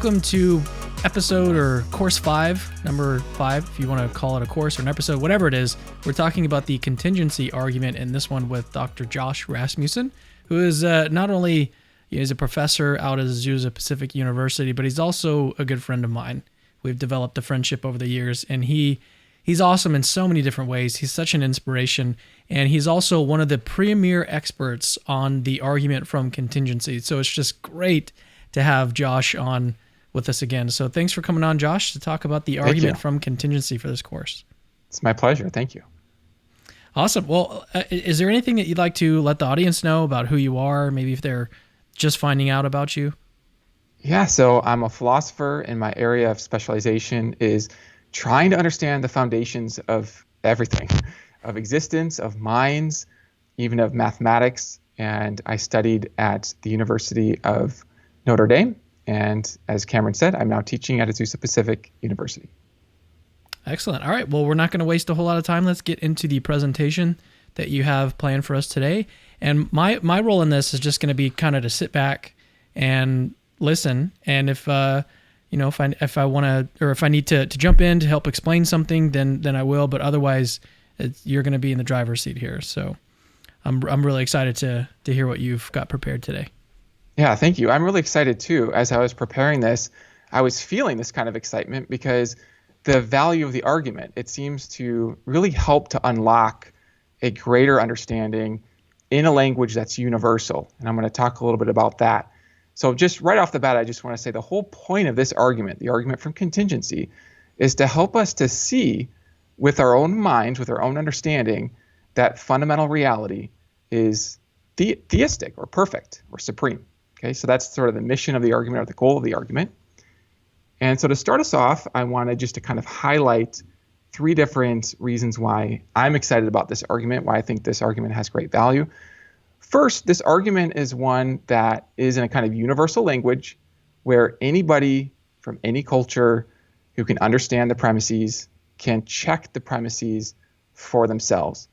welcome to episode or course 5, number 5, if you want to call it a course or an episode, whatever it is. We're talking about the contingency argument in this one with Dr. Josh Rasmussen, who is not only is a professor out at Azusa Pacific University, but he's also a good friend of mine. We've developed a friendship over the years, and he's awesome in so many different ways. He's such an inspiration, and he's also one of the premier experts on the argument from contingency. So it's just great to have Josh on with us again. So thanks for coming on, Josh, to talk about the argument from contingency for this course. It's my pleasure. Thank you. Awesome. Well, is there anything that you'd like to let the audience know about who you are, maybe if they're just finding out about you? Yeah, so I'm a philosopher, and my area of specialization is trying to understand the foundations of everything, of existence, of minds, even of mathematics. And I studied at the University of Notre Dame. And as Cameron said, I'm now teaching at Azusa Pacific University. Excellent. All right. Well, we're not going to waste a whole lot of time. Let's get into the presentation that you have planned for us today. And my role in this is just going to be kind of to sit back and listen. And if I want to, or if I need to jump in to help explain something, then I will. But otherwise, you're going to be in the driver's seat here. So I'm really excited to hear what you've got prepared today. Yeah, thank you. I'm really excited too. As I was preparing this, I was feeling this kind of excitement because the value of the argument, it seems to really help to unlock a greater understanding in a language that's universal. And I'm going to talk a little bit about that. So just right off the bat, I just want to say the whole point of this argument, the argument from contingency, is to help us to see with our own minds, with our own understanding, that fundamental reality is theistic or perfect or supreme. Okay, so that's sort of the mission of the argument or the goal of the argument. And so to start us off, I wanted just to kind of highlight 3 different reasons why I'm excited about this argument, why I think this argument has great value. First, this argument is one that is in a kind of universal language where anybody from any culture who can understand the premises can check the premises for themselves.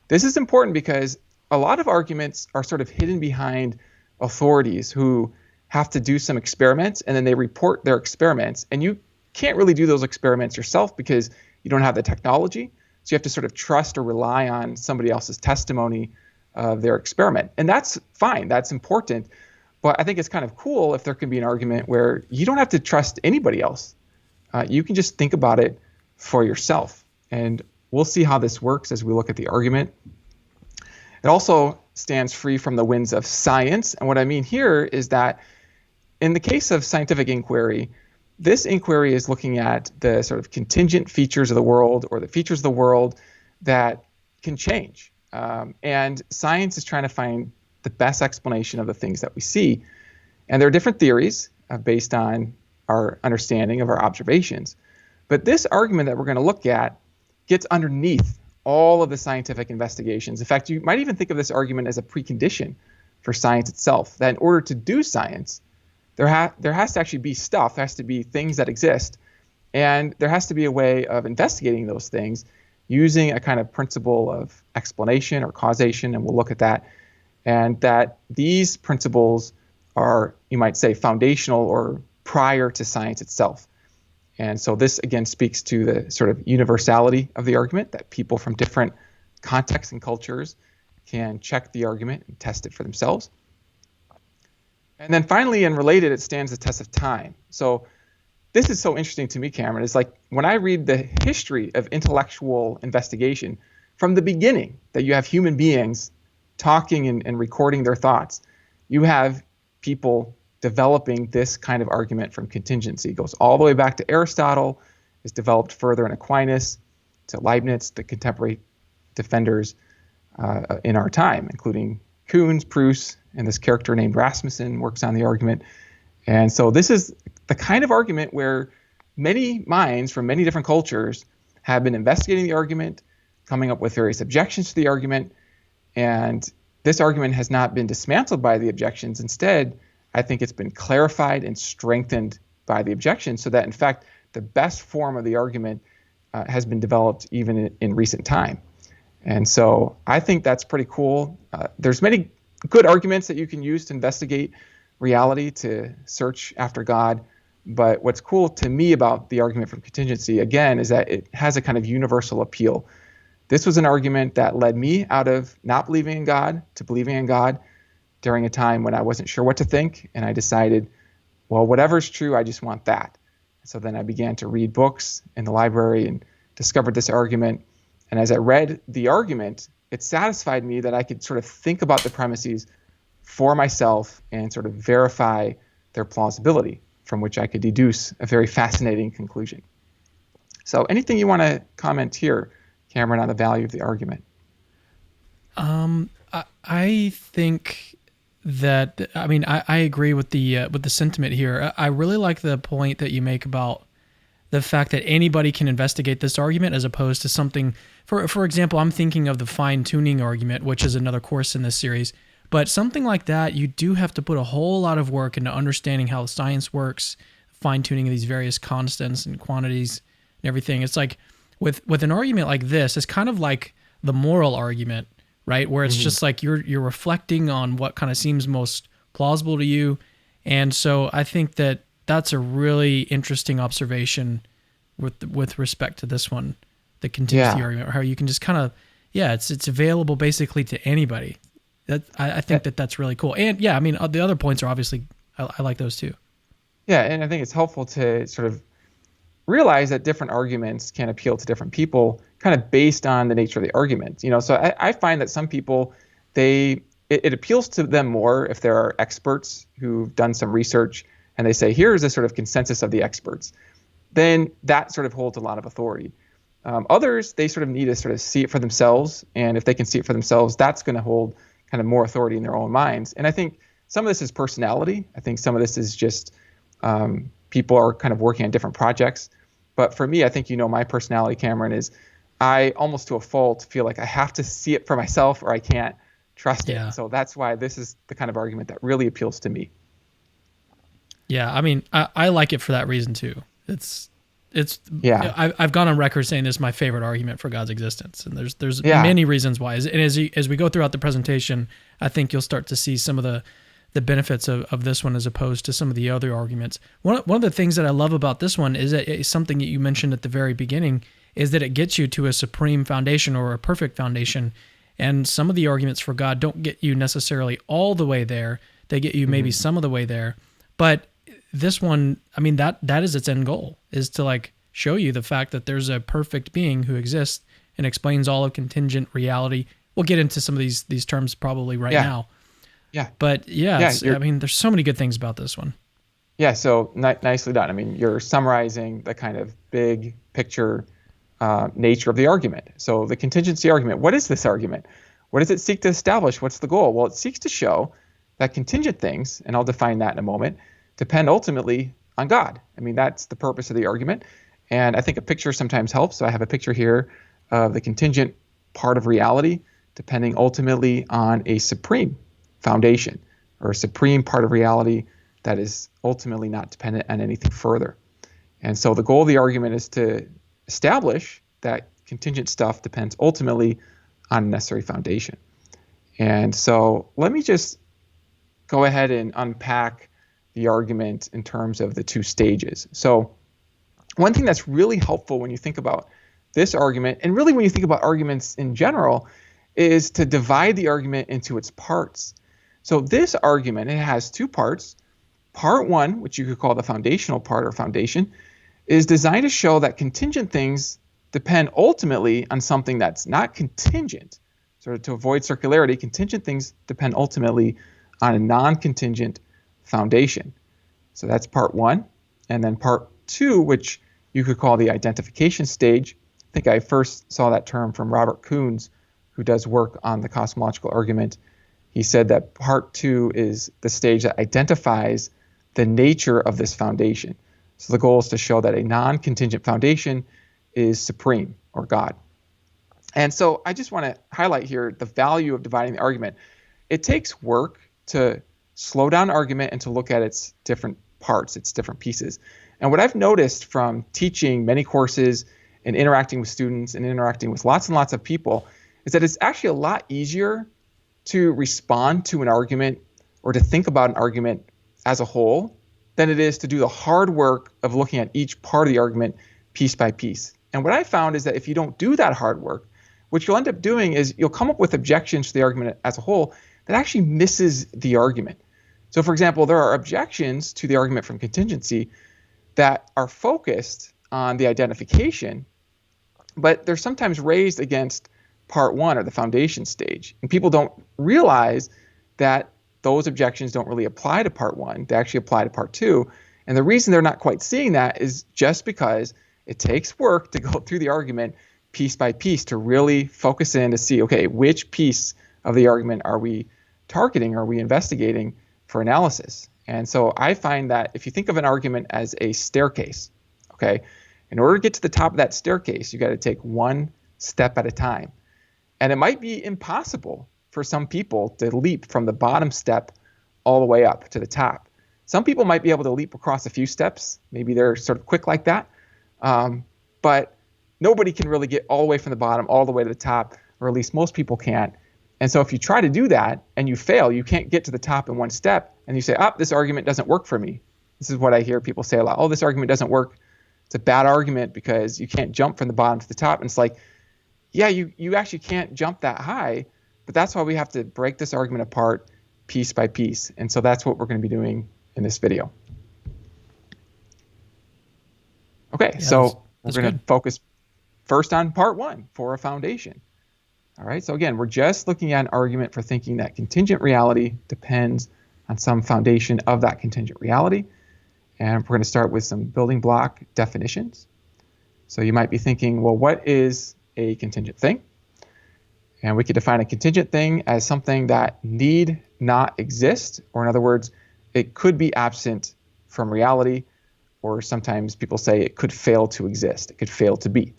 This is important because a lot of arguments are sort of hidden behind authorities who have to do some experiments and then they report their experiments. And you can't really do those experiments yourself because you don't have the technology. So you have to sort of trust or rely on somebody else's testimony of their experiment. And that's fine. That's important. But I think it's kind of cool if there can be an argument where you don't have to trust anybody else. You can just think about it for yourself. And we'll see how this works as we look at the argument. It also stands free from the winds of science. And what I mean here is that in the case of scientific inquiry, this inquiry is looking at the sort of contingent features of the world or the features of the world that can change. And science is trying to find the best explanation of the things that we see. And there are different theories based on our understanding of our observations. But this argument that we're going to look at gets underneath all of the scientific investigations. In fact, you might even think of this argument as a precondition for science itself, that in order to do science, there has to actually be stuff, there has to be things that exist, and there has to be a way of investigating those things using a kind of principle of explanation or causation, and we'll look at that, and that these principles are, you might say, foundational or prior to science itself. And so this, again, speaks to the sort of universality of the argument, that people from different contexts and cultures can check the argument and test it for themselves. And then finally, and related, it stands the test of time. So this is so interesting to me, Cameron. It's like when I read the history of intellectual investigation from the beginning, that you have human beings talking and recording their thoughts, you have people developing this kind of argument from contingency. It goes all the way back to Aristotle, is developed further in Aquinas, to Leibniz, the contemporary defenders in our time, including Kuhn, Proust, and this character named Rasmussen works on the argument. And so this is the kind of argument where many minds from many different cultures have been investigating the argument, coming up with various objections to the argument, and this argument has not been dismantled by the objections. Instead, I think it's been clarified and strengthened by the objection so that, in fact, the best form of the argument has been developed even in recent time. And so I think that's pretty cool. There's many good arguments that you can use to investigate reality, to search after God. But what's cool to me about the argument from contingency, again, is that it has a kind of universal appeal. This was an argument that led me out of not believing in God to believing in God during a time when I wasn't sure what to think. And I decided, well, whatever's true, I just want that. So then I began to read books in the library and discovered this argument. And as I read the argument, it satisfied me that I could sort of think about the premises for myself and sort of verify their plausibility, from which I could deduce a very fascinating conclusion. So anything you want to comment here, Cameron, on the value of the argument? I think that, I mean, I agree with the sentiment here. I really like the point that you make about the fact that anybody can investigate this argument, as opposed to something, for example, I'm thinking of the fine-tuning argument, which is another course in this series. But something like that, you do have to put a whole lot of work into understanding how science works, fine-tuning of these various constants and quantities and everything. It's like with an argument like this, it's kind of like the moral argument, right? Where it's just like you're reflecting on what kind of seems most plausible to you. And so I think that that's a really interesting observation with respect to this one, the contingency argument, how you can just kind of, it's available basically to anybody. I think that's really cool. And I mean, the other points are obviously, I like those too. Yeah, and I think it's helpful to sort of realize that different arguments can appeal to different people kind of based on the nature of the argument. So I find that some people, it appeals to them more if there are experts who've done some research and they say, here's a sort of consensus of the experts. Then that sort of holds a lot of authority. Others, they sort of need to sort of see it for themselves. And if they can see it for themselves, that's going to hold kind of more authority in their own minds. And I think some of this is personality. I think some of this is just people are kind of working on different projects. But for me, I think my personality, Cameron, is I almost to a fault feel like I have to see it for myself or I can't trust it. So that's why this is the kind of argument that really appeals to me. Yeah, I mean, I like it for that reason too. I've gone on record saying this is my favorite argument for God's existence, and there's many reasons why. And as we go throughout the presentation, I think you'll start to see some of the benefits of this one as opposed to some of the other arguments. One of the things that I love about this one is that it's something that you mentioned at the very beginning, is that it gets you to a supreme foundation or a perfect foundation. And some of the arguments for God don't get you necessarily all the way there. They get you maybe some of the way there. But this one, I mean, that is its end goal, is to like show you the fact that there's a perfect being who exists and explains all of contingent reality. We'll get into some of these terms probably now. Yeah. But I mean, there's so many good things about this one. Yeah. So nicely done. I mean, you're summarizing the kind of big picture nature of the argument. So the contingency argument, what is this argument? What does it seek to establish? What's the goal? Well, it seeks to show that contingent things, and I'll define that in a moment, depend ultimately on God. I mean, that's the purpose of the argument. And I think a picture sometimes helps. So I have a picture here of the contingent part of reality depending ultimately on a supreme foundation, or a supreme part of reality that is ultimately not dependent on anything further. And so the goal of the argument is to establish that contingent stuff depends ultimately on a necessary foundation. And so let me just go ahead and unpack the argument in terms of the two stages. So one thing that's really helpful when you think about this argument, and really when you think about arguments in general, is to divide the argument into its parts. So this argument, it has two parts. Part one, which you could call the foundational part or foundation, is designed to show that contingent things depend ultimately on something that's not contingent. Sort of to avoid circularity, contingent things depend ultimately on a non-contingent foundation. So that's part one. And then part two, which you could call the identification stage. I think I first saw that term from Robert Kuhns, who does work on the cosmological argument. He said that part two is the stage that identifies the nature of this foundation. So the goal is to show that a non-contingent foundation is supreme, or God. And so I just want to highlight here the value of dividing the argument. It takes work to slow down argument and to look at its different parts, its different pieces. And what I've noticed from teaching many courses and interacting with students and interacting with lots and lots of people is that it's actually a lot easier to respond to an argument or to think about an argument as a whole than it is to do the hard work of looking at each part of the argument piece by piece. And what I found is that if you don't do that hard work, what you'll end up doing is you'll come up with objections to the argument as a whole that actually misses the argument. So for example, there are objections to the argument from contingency that are focused on the identification, but they're sometimes raised against part one or the foundation stage. And people don't realize that those objections don't really apply to part one. They actually apply to part two. And the reason they're not quite seeing that is just because it takes work to go through the argument piece by piece to really focus in to see, okay, which piece of the argument are we targeting, are we investigating for analysis? And so I find that if you think of an argument as a staircase, okay, in order to get to the top of that staircase, you got to take one step at a time. And it might be impossible for some people to leap from the bottom step all the way up to the top. Some people might be able to leap across a few steps. Maybe they're sort of quick like that. But nobody can really get all the way from the bottom all the way to the top, or at least most people can't. And so if you try to do that and you fail, you can't get to the top in one step, and you say, this argument doesn't work for me. This is what I hear people say a lot. Oh, this argument doesn't work. It's a bad argument because you can't jump from the bottom to the top. And it's like, yeah, you actually can't jump that high, but that's why we have to break this argument apart piece by piece. And so that's what we're going to be doing in this video. Okay, yeah, so that's we're going to focus first on part one for a foundation. All right, so again, we're just looking at an argument for thinking that contingent reality depends on some foundation of that contingent reality. And we're going to start with some building block definitions. So you might be thinking, well, what is a contingent thing? And we could define a contingent thing as something that need not exist, or in other words, it could be absent from reality, or sometimes people say it could fail to exist. It could fail to be.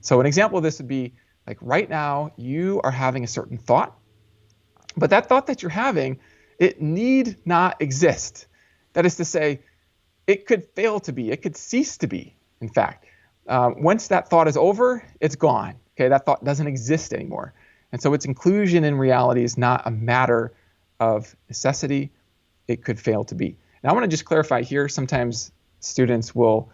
So an example of this would be like right now you are having a certain thought, but that thought that you're having, it need not exist. That is to say, it could fail to be. It could cease to be, in fact. Once that thought is over, it's gone. Okay, that thought doesn't exist anymore. And so its inclusion in reality is not a matter of necessity. It could fail to be. Now I want to just clarify here, sometimes students will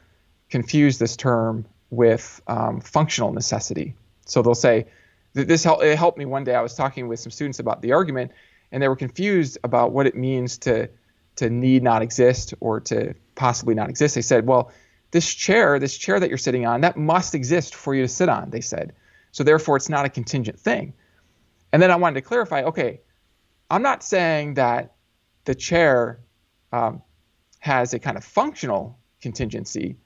confuse this term with functional necessity. So they'll say, it helped me one day. I was talking with some students about the argument, and they were confused about what it means to need not exist or to possibly not exist. They said, well, this chair that you're sitting on, that must exist for you to sit on, they said. So therefore, it's not a contingent thing. And then I wanted to clarify, okay, I'm not saying that the chair has a kind of functional contingency.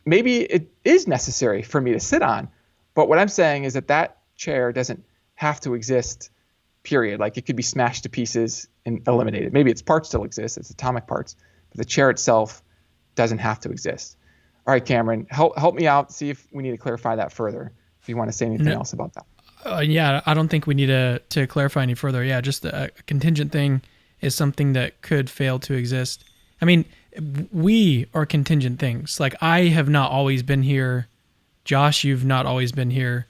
Maybe it is necessary for me to sit on, but what I'm saying is that chair doesn't have to exist, period. Like it could be smashed to pieces and eliminated. Maybe its parts still exist, its atomic parts, but the chair itself doesn't have to exist. All right, Cameron, help me out, see if we need to clarify that further, if you want to say anything else about that. Yeah, I don't think we need to clarify any further. Yeah, just a contingent thing is something that could fail to exist. I mean, we are contingent things. Like I have not always been here. Josh, you've not always been here.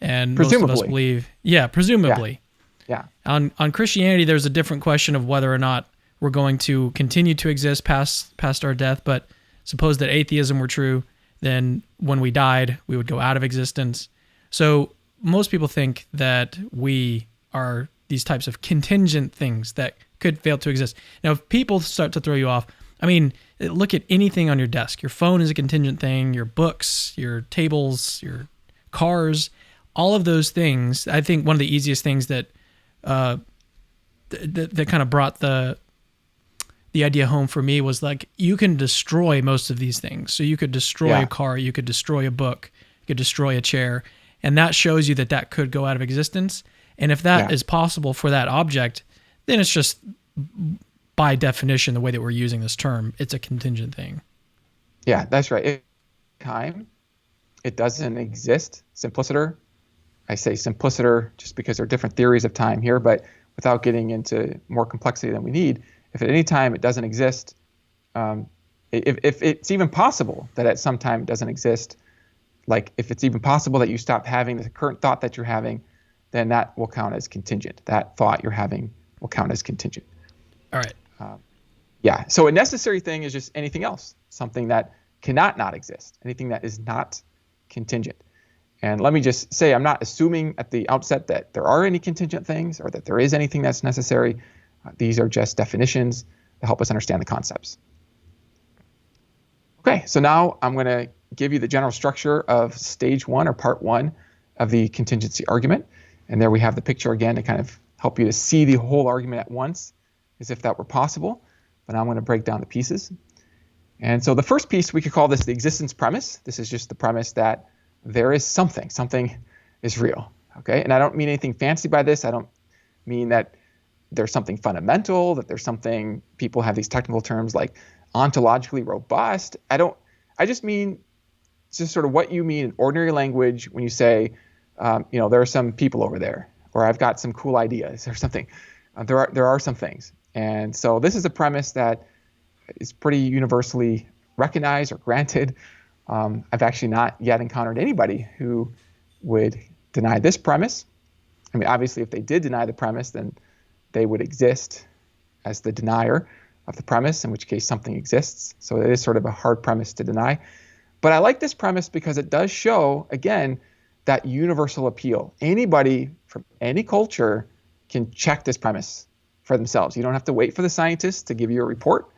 And presumably. Most of us believe. Yeah, presumably. Yeah. On Christianity, there's a different question of whether or not we're going to continue to exist past our death. But suppose that atheism were true, then when we died, we would go out of existence. So most people think that we are these types of contingent things that could fail to exist. Now, if people start to throw you off, I mean, look at anything on your desk. Your phone is a contingent thing, your books, your tables, your cars, all of those things. I think one of the easiest things that that kind of brought the idea home for me was like, you can destroy most of these things. So you could destroy a car, you could destroy a book, you could destroy a chair, and that shows you that could go out of existence. And if that is possible for that object, then it's just by definition, the way that we're using this term, it's a contingent thing. Yeah, that's right. Time, it doesn't exist. Simpliciter, I say simpliciter just because there are different theories of time here, but without getting into more complexity than we need, if at any time it doesn't exist, if it's even possible that at some time it doesn't exist, like if it's even possible that you stop having the current thought that you're having, then that will count as contingent. That thought you're having will count as contingent. All right. Yeah. So a necessary thing is just anything else, something that cannot not exist, anything that is not contingent. And let me just say, I'm not assuming at the outset that there are any contingent things or that there is anything that's necessary. These are just definitions to help us understand the concepts. Okay, so now I'm going to give you the general structure of stage one or part one of the contingency argument. And there we have the picture again to kind of help you to see the whole argument at once, as if that were possible. But now I'm going to break down the pieces. And so the first piece, we could call this the existence premise. This is just the premise that there is something is real, okay? And I don't mean anything fancy by this. I don't mean that there's something fundamental, that there's something, people have these technical terms like ontologically robust. I just mean just sort of what you mean in ordinary language when you say, there are some people over there, or I've got some cool ideas or something. There are some things. And so this is a premise that is pretty universally recognized or granted. I've actually not yet encountered anybody who would deny this premise. I mean, obviously, if they did deny the premise, then they would exist as the denier of the premise, in which case something exists. So it is sort of a hard premise to deny. But I like this premise because it does show, again, that universal appeal. Anybody from any culture can check this premise for themselves. You don't have to wait for the scientists to give you a report.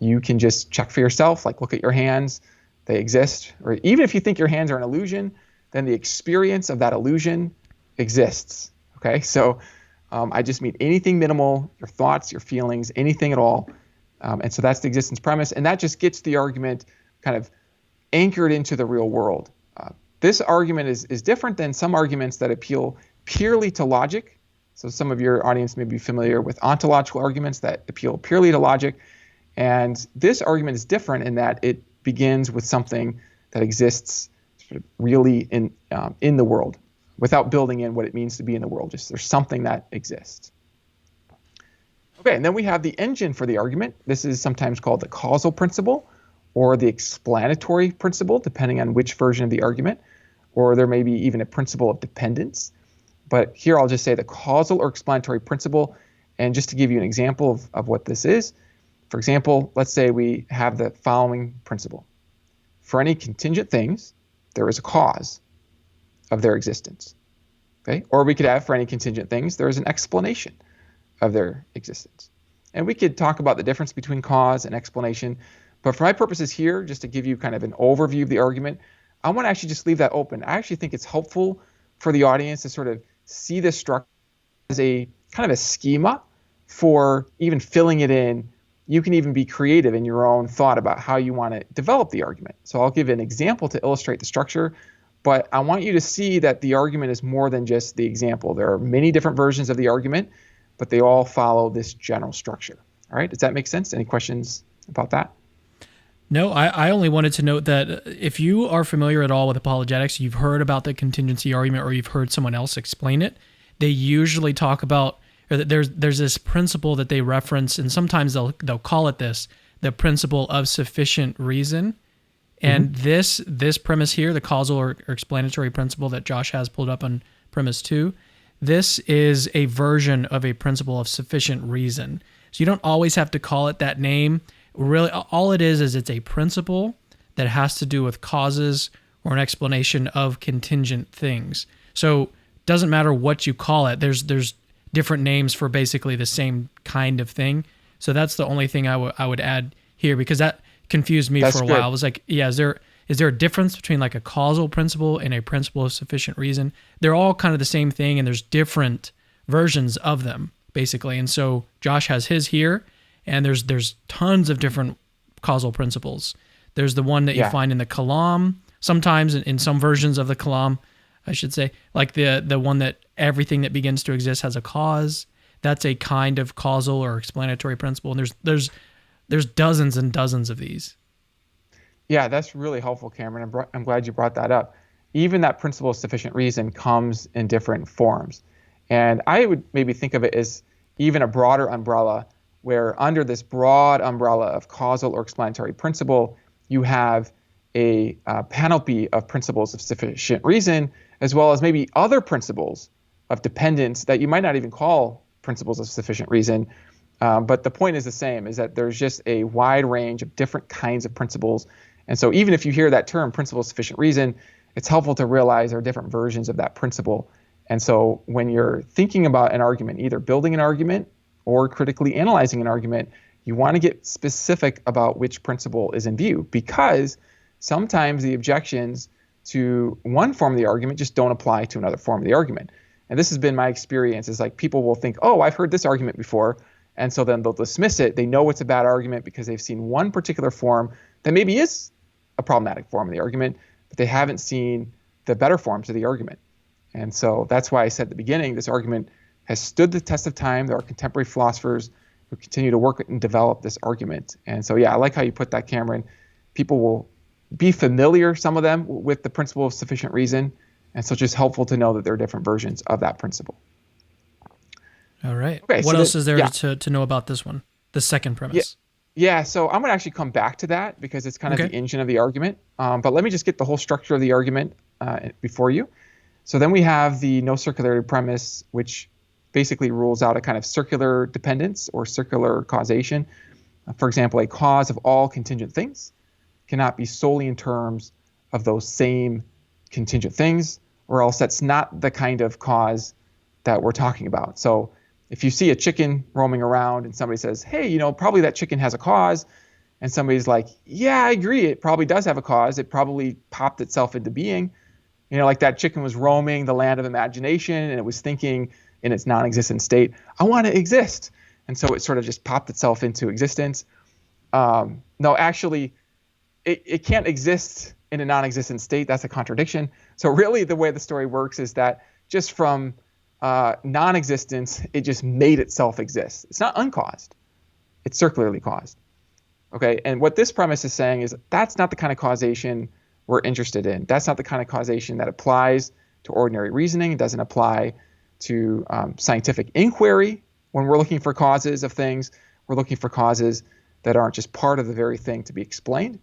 You can just check for yourself, like look at your hands, they exist. Or even if you think your hands are an illusion, then the experience of that illusion exists. Okay, so I just mean anything minimal, your thoughts, your feelings, anything at all. And so that's the existence premise. And that just gets the argument kind of anchored into the real world. This argument is different than some arguments that appeal purely to logic. So some of your audience may be familiar with ontological arguments that appeal purely to logic. And this argument is different in that it begins with something that exists sort of really in the world without building in what it means to be in the world. Just there's something that exists. Okay, and then we have the engine for the argument. This is sometimes called the causal principle or the explanatory principle, depending on which version of the argument, or there may be even a principle of dependence. But here I'll just say the causal or explanatory principle. And just to give you an example of what this is, for example, let's say we have the following principle. For any contingent things, there is a cause of their existence. Okay? Or we could have for any contingent things, there is an explanation of their existence. And we could talk about the difference between cause and explanation. But for my purposes here, just to give you kind of an overview of the argument, I want to actually just leave that open. I actually think it's helpful for the audience to sort of see this structure as a kind of a schema for even filling it in. You can even be creative in your own thought about how you want to develop the argument. So I'll give an example to illustrate the structure, but I want you to see that the argument is more than just the example. There are many different versions of the argument, but they all follow this general structure. All right, does that make sense? Any questions about that? No, I only wanted to note that if you are familiar at all with apologetics, you've heard about the contingency argument or you've heard someone else explain it, they usually talk about, or there's this principle that they reference, and sometimes they'll call it this, the principle of sufficient reason. And this premise here, the causal or explanatory principle that Josh has pulled up on premise 2, this is a version of a principle of sufficient reason. So you don't always have to call it that name. Really, all it is it's a principle that has to do with causes or an explanation of contingent things. So it doesn't matter what you call it. There's different names for basically the same kind of thing. So that's the only thing I would add here, because that confused me for a while. I was like, yeah, is there a difference between like a causal principle and a principle of sufficient reason? They're all kind of the same thing, and there's different versions of them, basically. And so Josh has his here, and there's tons of different causal principles. There's the one that you find in the Kalam, sometimes in some versions of the Kalam, I should say, like the one that everything that begins to exist has a cause. That's a kind of causal or explanatory principle. And there's dozens and dozens of these. Yeah, that's really helpful, Cameron. I'm glad you brought that up. Even that principle of sufficient reason comes in different forms. And I would maybe think of it as even a broader umbrella, where under this broad umbrella of causal or explanatory principle, you have a panoply of principles of sufficient reason, as well as maybe other principles of dependence that you might not even call principles of sufficient reason, But the point is the same, is that there's just a wide range of different kinds of principles. And so even if you hear that term, principle of sufficient reason, it's helpful to realize there are different versions of that principle. And so when you're thinking about an argument, either building an argument or critically analyzing an argument, you want to get specific about which principle is in view, because sometimes the objections to one form of the argument just don't apply to another form of the argument. And this has been my experience, is like people will think, oh, I've heard this argument before. And so then they'll dismiss it. They know it's a bad argument because they've seen one particular form that maybe is a problematic form of the argument, but they haven't seen the better forms of the argument. And so that's why I said at the beginning, this argument has stood the test of time. There are contemporary philosophers who continue to work and develop this argument. And so, yeah, I like how you put that, Cameron. People will be familiar, some of them, with the principle of sufficient reason. And so it's just helpful to know that there are different versions of that principle. All right. Okay, what else is there yeah. to know about this one, the second premise? Yeah, so I'm going to actually come back to that because it's kind of the engine of the argument. But let me just get the whole structure of the argument before you. So then we have the no circularity premise, which basically rules out a kind of circular dependence or circular causation. For example, a cause of all contingent things cannot be solely in terms of those same contingent things, or else that's not the kind of cause that we're talking about. So if you see a chicken roaming around and somebody says, hey, probably that chicken has a cause, and somebody's like, yeah, I agree, it probably does have a cause. It probably popped itself into being. Like that chicken was roaming the land of imagination and it was thinking in its non-existent state, I want to exist. And so it sort of just popped itself into existence. No, actually, it can't exist in a non-existent state. That's a contradiction. So really the way the story works is that just from non-existence, it just made itself exist. It's not uncaused. It's circularly caused. Okay, and what this premise is saying is that's not the kind of causation we're interested in. That's not the kind of causation that applies to ordinary reasoning. It doesn't apply to scientific inquiry. When we're looking for causes of things, we're looking for causes that aren't just part of the very thing to be explained.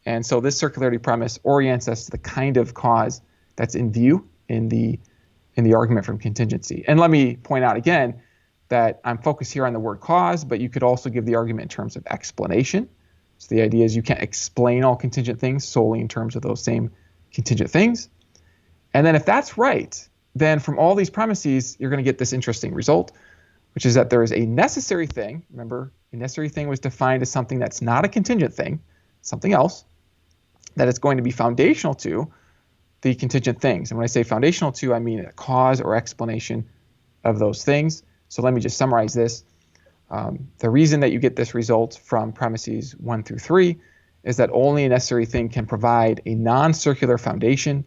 And so this circularity premise orients us to the kind of cause that's in view in the argument from contingency. And let me point out again that I'm focused here on the word cause, but you could also give the argument in terms of explanation. So the idea is you can't explain all contingent things solely in terms of those same contingent things. And then if that's right, then from all these premises, you're going to get this interesting result, which is that there is a necessary thing. Remember, a necessary thing was defined as something that's not a contingent thing, something else, that it's going to be foundational to the contingent things. And when I say foundational to, I mean a cause or explanation of those things. So let me just summarize this. The reason that you get this result from premises 1 through 3 is that only a necessary thing can provide a non-circular foundation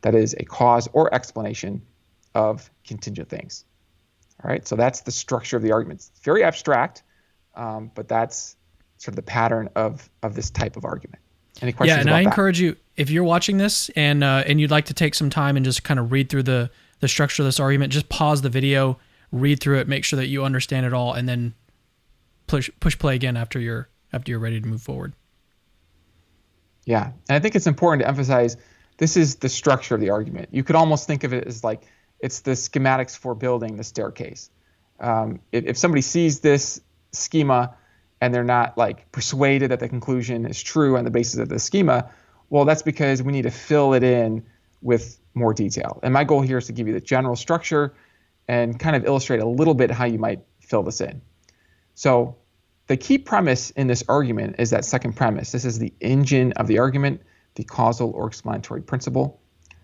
that is a cause or explanation of contingent things. All right, so that's the structure of the argument. It's very abstract, but that's sort of the pattern of this type of argument. Any questions about that? Yeah, and I encourage you, if you're watching this and you'd like to take some time and just kind of read through the structure of this argument, just pause the video, read through it, make sure that you understand it all, and then push play again after you're ready to move forward. Yeah, and I think it's important to emphasize this is the structure of the argument. You could almost think of it as like it's the schematics for building the staircase. If somebody sees this schema and they're not like persuaded that the conclusion is true on the basis of the schema, well, that's because we need to fill it in with more detail. And my goal here is to give you the general structure and kind of illustrate a little bit how you might fill this in. So the key premise in this argument is that second premise. This is the engine of the argument, the causal or explanatory principle.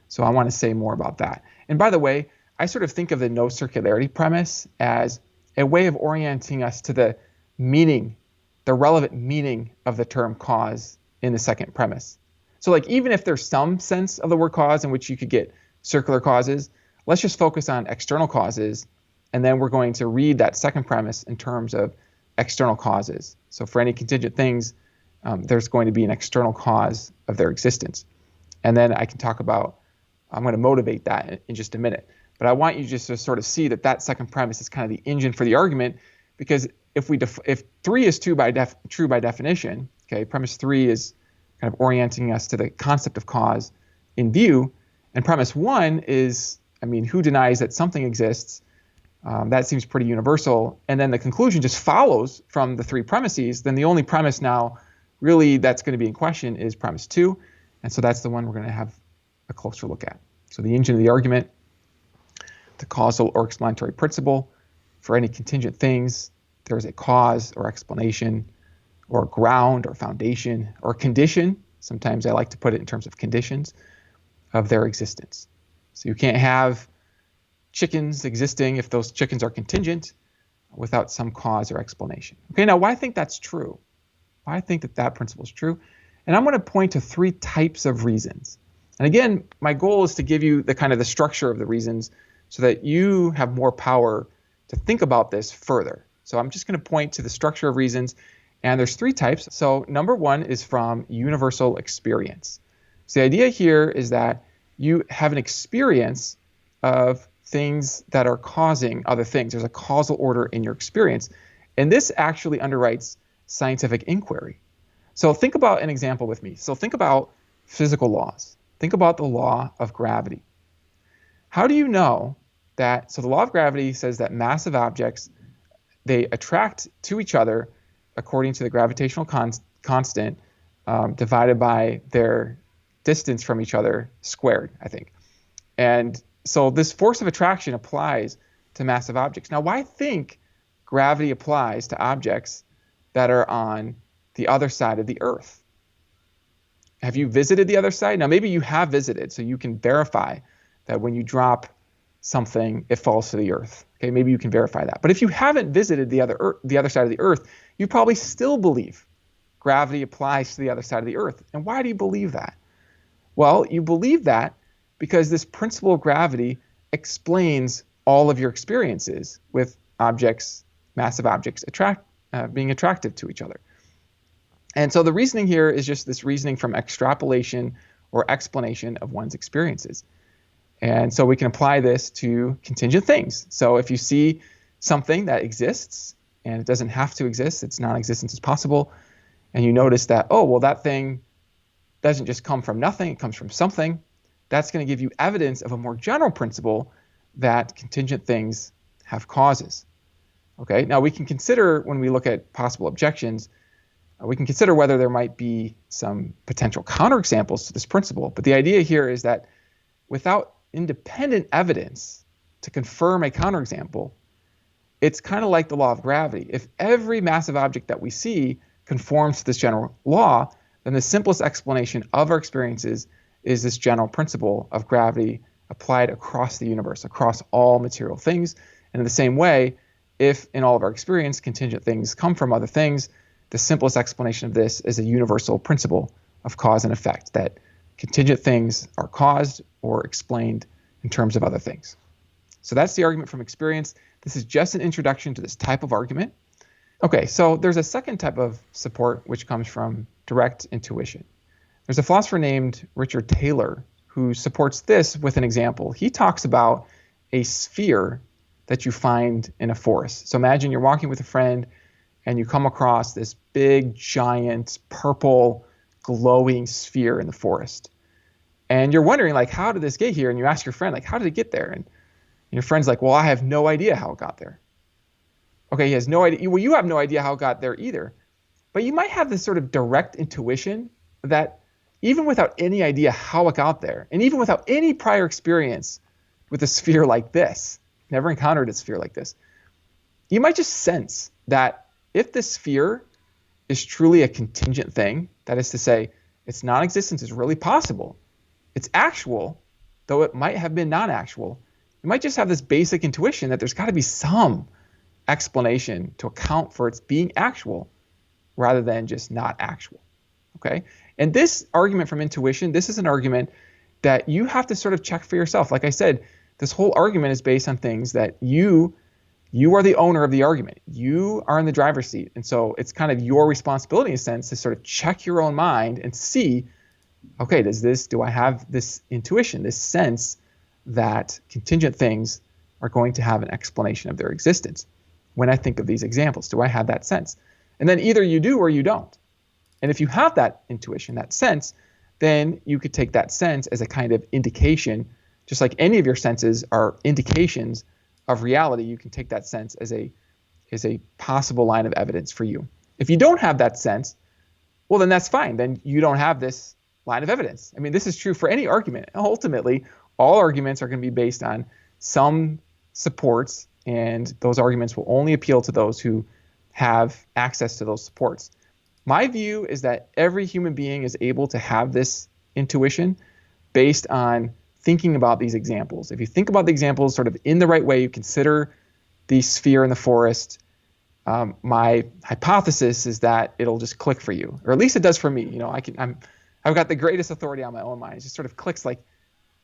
So I want to say more about that. And by the way, I sort of think of the no circularity premise as a way of orienting us to the meaning, the relevant meaning of the term cause in the second premise. So like even if there's some sense of the word cause in which you could get circular causes, let's just focus on external causes, and then we're going to read that second premise in terms of external causes. So for any contingent things, there's going to be an external cause of their existence. And then I can talk about, I'm going to motivate that in just a minute. But I want you just to sort of see that second premise is kind of the engine for the argument, because if 3 is true by definition, okay, premise 3 is kind of orienting us to the concept of cause in view, and premise 1 is, who denies that something exists That seems pretty universal. And then the conclusion just follows from the three premises. Then the only premise now really that's going to be in question is premise 2. And so that's the one we're going to have a closer look at. So the engine of the argument, the causal or explanatory principle. For any contingent things, there's a cause or explanation or ground or foundation or condition. Sometimes I like to put it in terms of conditions of their existence. So you can't have chickens existing if those chickens are contingent without some cause or explanation. Okay, now why I think that's true? Why I think that principle is true? And I'm going to point to 3 types of reasons. And again, my goal is to give you the kind of the structure of the reasons so that you have more power to think about this further. So I'm just going to point to the structure of reasons, and there's 3 types. So number 1 is from universal experience. So the idea here is that you have an experience of things that are causing other things. There's a causal order in your experience, and this actually underwrites scientific inquiry. So think about an example with me. So think about physical laws. Think about the law of gravity. How do you know that, so the law of gravity says that massive objects, they attract to each other according to the gravitational constant divided by their distance from each other squared, I think. And so this force of attraction applies to massive objects. Now, why think gravity applies to objects that are on the other side of the Earth? Have you visited the other side? Now, maybe you have visited, so you can verify that when you drop something, it falls to the Earth. Okay, maybe you can verify that. But if you haven't visited the other side of the Earth, you probably still believe gravity applies to the other side of the Earth. And why do you believe that? Well, you believe that because this principle of gravity explains all of your experiences with objects, massive objects, being attractive to each other. And so the reasoning here is just this reasoning from extrapolation or explanation of one's experiences. And so we can apply this to contingent things. So if you see something that exists and it doesn't have to exist, its non-existence is possible, and you notice that, oh, well, that thing doesn't just come from nothing, it comes from something, that's going to give you evidence of a more general principle that contingent things have causes. Okay, now we can consider, when we look at possible objections, we can consider whether there might be some potential counterexamples to this principle. But the idea here is that without independent evidence to confirm a counterexample, it's kind of like the law of gravity. If every massive object that we see conforms to this general law, then the simplest explanation of our experiences is this general principle of gravity applied across the universe, across all material things. And in the same way, if in all of our experience contingent things come from other things, the simplest explanation of this is a universal principle of cause and effect, that contingent things are caused or explained in terms of other things. So that's the argument from experience. This is just an introduction to this type of argument. Okay, so there's a second type of support which comes from direct intuition. There's a philosopher named Richard Taylor who supports this with an example. He talks about a sphere that you find in a forest. So imagine you're walking with a friend and you come across this big, giant, purple, glowing sphere in the forest. And you're wondering, like, how did this get here? And you ask your friend, like, how did it get there? And your friend's like, well, I have no idea how it got there. Okay, he has no idea. Well, you have no idea how it got there either. But you might have this sort of direct intuition that even without any idea how it got there, and even without any prior experience with a sphere like this, never encountered a sphere like this, you might just sense that if this sphere is truly a contingent thing, that is to say, its non-existence is really possible, it's actual, though it might have been non-actual, you might just have this basic intuition that there's got to be some explanation to account for its being actual rather than just not actual. Okay? And this argument from intuition, this is an argument that you have to sort of check for yourself. Like I said, this whole argument is based on things that you are the owner of the argument. You are in the driver's seat. And so it's kind of your responsibility in a sense to sort of check your own mind and see, okay, do I have this intuition, this sense that contingent things are going to have an explanation of their existence? When I think of these examples, do I have that sense? And then either you do or you don't. And if you have that intuition, that sense, then you could take that sense as a kind of indication, just like any of your senses are indications of reality, you can take that sense as a possible line of evidence for you. If you don't have that sense, well, then that's fine. Then you don't have this line of evidence. I mean, this is true for any argument. Ultimately, all arguments are going to be based on some supports, and those arguments will only appeal to those who have access to those supports. My view is that every human being is able to have this intuition based on thinking about these examples. If you think about the examples sort of in the right way, you consider the sphere in the forest, my hypothesis is that it'll just click for you, or at least it does for me. I've got the greatest authority on my own mind. It just sort of clicks like,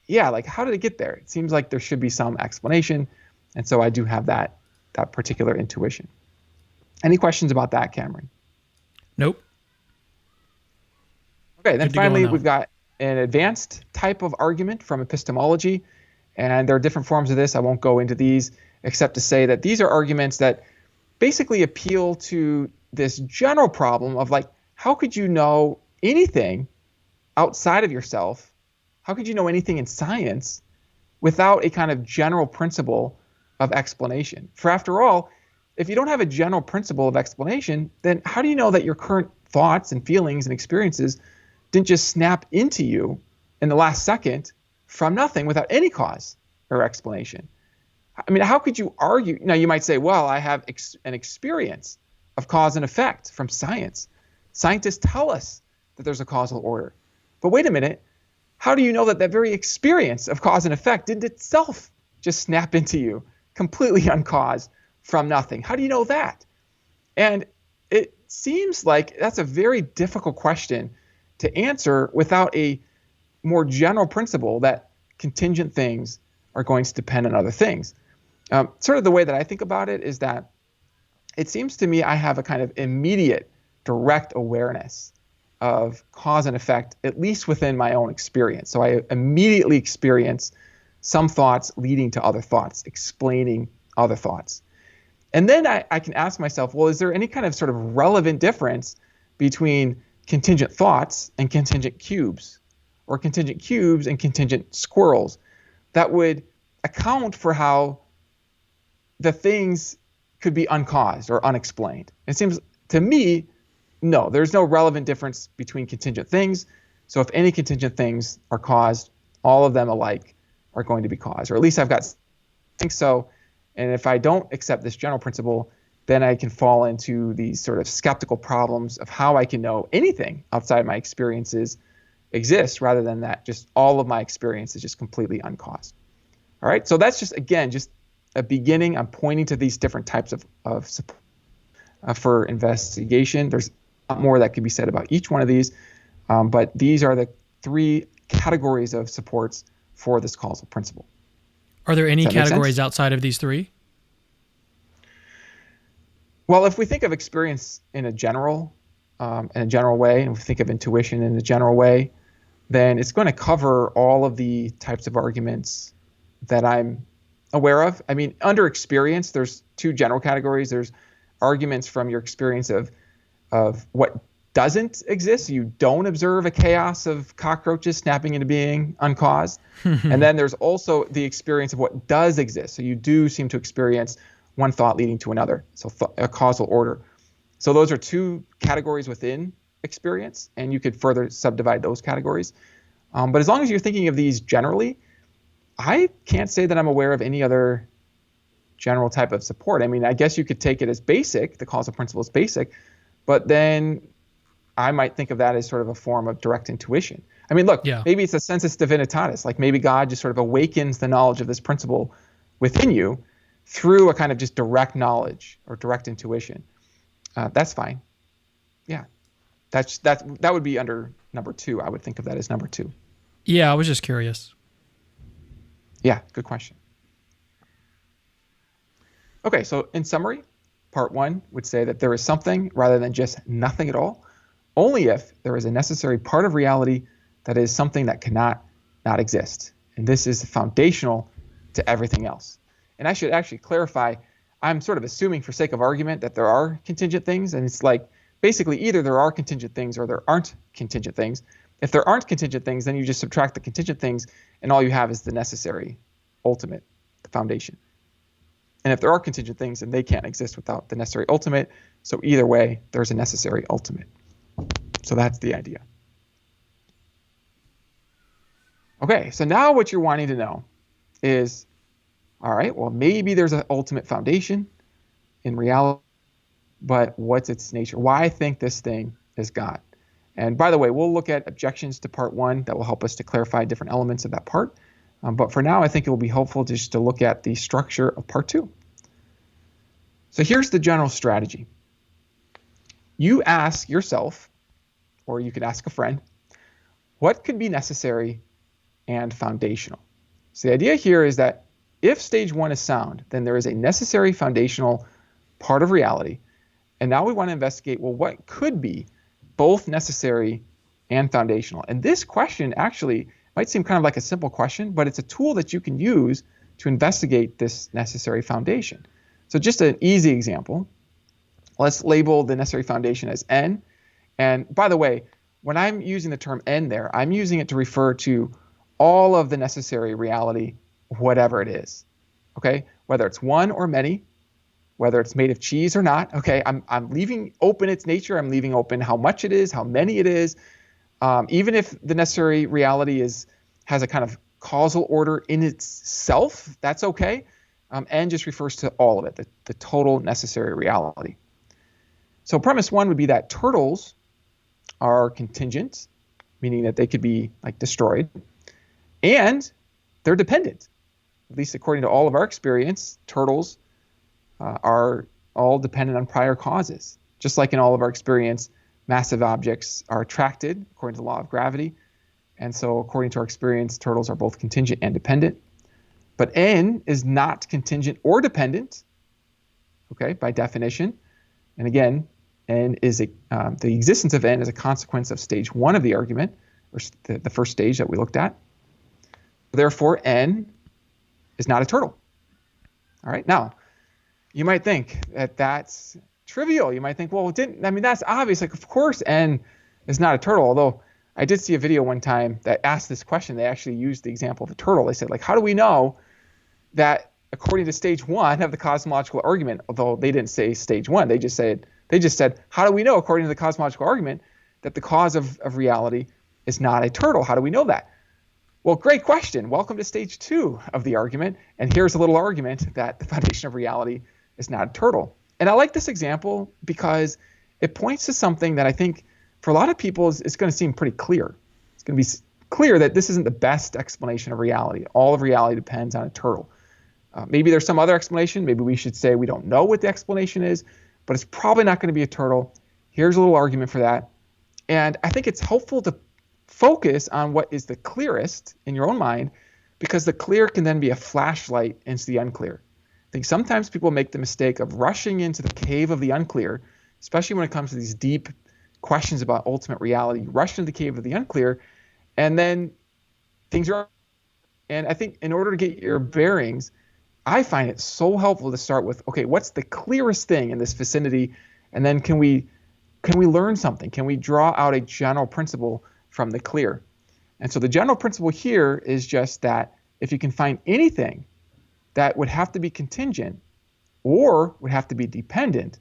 yeah, like how did it get there? It seems like there should be some explanation. And so I do have that particular intuition. Any questions about that, Cameron? Nope. Okay, then finally we've got an advanced type of argument from epistemology. And there are different forms of this. I won't go into these except to say that these are arguments that basically appeal to this general problem of like, how could you know anything outside of yourself? How could you know anything in science without a kind of general principle of explanation? For after all, if you don't have a general principle of explanation, then how do you know that your current thoughts and feelings and experiences didn't just snap into you in the last second from nothing without any cause or explanation? I mean, how could you argue? Now, you might say, well, I have an experience of cause and effect from science. Scientists tell us that there's a causal order. But wait a minute. How do you know that very experience of cause and effect didn't itself just snap into you completely uncaused from nothing? How do you know that? And it seems like that's a very difficult question to answer without a more general principle that contingent things are going to depend on other things. Sort of the way that I think about it is that it seems to me I have a kind of immediate, direct awareness of cause and effect, at least within my own experience. So I immediately experience some thoughts leading to other thoughts, explaining other thoughts. And then I can ask myself, well, is there any kind of sort of relevant difference between contingent thoughts and contingent cubes, or contingent cubes and contingent squirrels, that would account for how the things could be uncaused or unexplained? It seems to me, no, there's no relevant difference between contingent things. So if any contingent things are caused, all of them alike are going to be caused, or at least I think so. And if I don't accept this general principle, then I can fall into these sort of skeptical problems of how I can know anything outside my experiences exists, rather than that just all of my experience is just completely uncaused. All right, so that's just, again, just a beginning. I'm pointing to these different types of support for investigation. There's a lot more that could be said about each one of these, but these are the three categories of supports for this causal principle. Are there any categories outside of these three? Well, if we think of experience in a general way, and we think of intuition in a general way, then it's going to cover all of the types of arguments that I'm aware of. I mean, under experience, there's two general categories. There's arguments from your experience of what doesn't exist. You don't observe a chaos of cockroaches snapping into being uncaused. And then there's also the experience of what does exist. So you do seem to experience one thought leading to another, so a causal order. So those are two categories within experience, and you could further subdivide those categories. But as long as you're thinking of these generally, I can't say that I'm aware of any other general type of support. I mean, I guess you could take it as basic, the causal principle is basic, but then I might think of that as sort of a form of direct intuition. I mean, look, maybe it's a sensus divinitatis, like maybe God just sort of awakens the knowledge of this principle within you through a kind of just direct knowledge or direct intuition. That's fine. Yeah, that would be under number two. I would think of that as number two. Yeah, I was just curious. Yeah, good question. Okay, so in summary, part one would say that there is something rather than just nothing at all, only if there is a necessary part of reality that is something that cannot not exist. And this is foundational to everything else. And I should actually clarify, I'm sort of assuming for sake of argument that there are contingent things, and it's like basically either there are contingent things or there aren't contingent things. If there aren't contingent things, then you just subtract the contingent things, and all you have is the necessary, ultimate, the foundation. And if there are contingent things, then they can't exist without the necessary ultimate. So either way, there's a necessary ultimate. So that's the idea. Okay, so now what you're wanting to know is, all right, well, maybe there's an ultimate foundation in reality, but what's its nature? Why think this thing is God? And by the way, we'll look at objections to part 1 that will help us to clarify different elements of that part. But for now, I think it will be helpful just to look at the structure of part 2. So here's the general strategy. You ask yourself, or you could ask a friend, what could be necessary and foundational? So the idea here is that if stage 1 is sound, then there is a necessary foundational part of reality. And now we want to investigate, well, what could be both necessary and foundational? And this question actually might seem kind of like a simple question, but it's a tool that you can use to investigate this necessary foundation. So just an easy example, let's label the necessary foundation as N. And by the way, when I'm using the term N there, I'm using it to refer to all of the necessary reality, whatever it is, okay? Whether it's one or many, whether it's made of cheese or not, okay? I'm leaving open its nature. I'm leaving open how much it is, how many it is. Even if the necessary reality has a kind of causal order in itself, that's okay. N just refers to all of it, the total necessary reality. So premise 1 would be that turtles are contingent, meaning that they could be like destroyed, and they're dependent. At least according to all of our experience, turtles are all dependent on prior causes. Just like in all of our experience, massive objects are attracted according to the law of gravity. And so according to our experience, turtles are both contingent and dependent. But N is not contingent or dependent, okay, by definition. And again, N is the existence of N is a consequence of stage 1 of the argument, or the first stage that we looked at. Therefore, N is not a turtle. All right, now, you might think that that's trivial. You might think, well, that's obvious. Like, of course, N is not a turtle. Although I did see a video one time that asked this question. They actually used the example of a turtle. They said, like, how do we know that according to stage 1 of the cosmological argument, although they didn't say stage 1, they just said, how do we know according to the cosmological argument that the cause of reality is not a turtle? How do we know that? Well, great question. Welcome to stage 2 of the argument. And here's a little argument that the foundation of reality is not a turtle. And I like this example because it points to something that I think for a lot of people is going to seem pretty clear. It's going to be clear that this isn't the best explanation of reality. All of reality depends on a turtle. Maybe there's some other explanation. Maybe we should say we don't know what the explanation is, but it's probably not going to be a turtle. Here's a little argument for that. And I think it's helpful to focus on what is the clearest in your own mind, because the clear can then be a flashlight into the unclear. I think sometimes people make the mistake of rushing into the cave of the unclear, especially when it comes to these deep questions about ultimate reality. You rush into the cave of the unclear, and then things are. And I think in order to get your bearings, I find it so helpful to start with, okay, what's the clearest thing in this vicinity? And then can we learn something? Can we draw out a general principle from the clear? And so the general principle here is just that if you can find anything that would have to be contingent or would have to be dependent,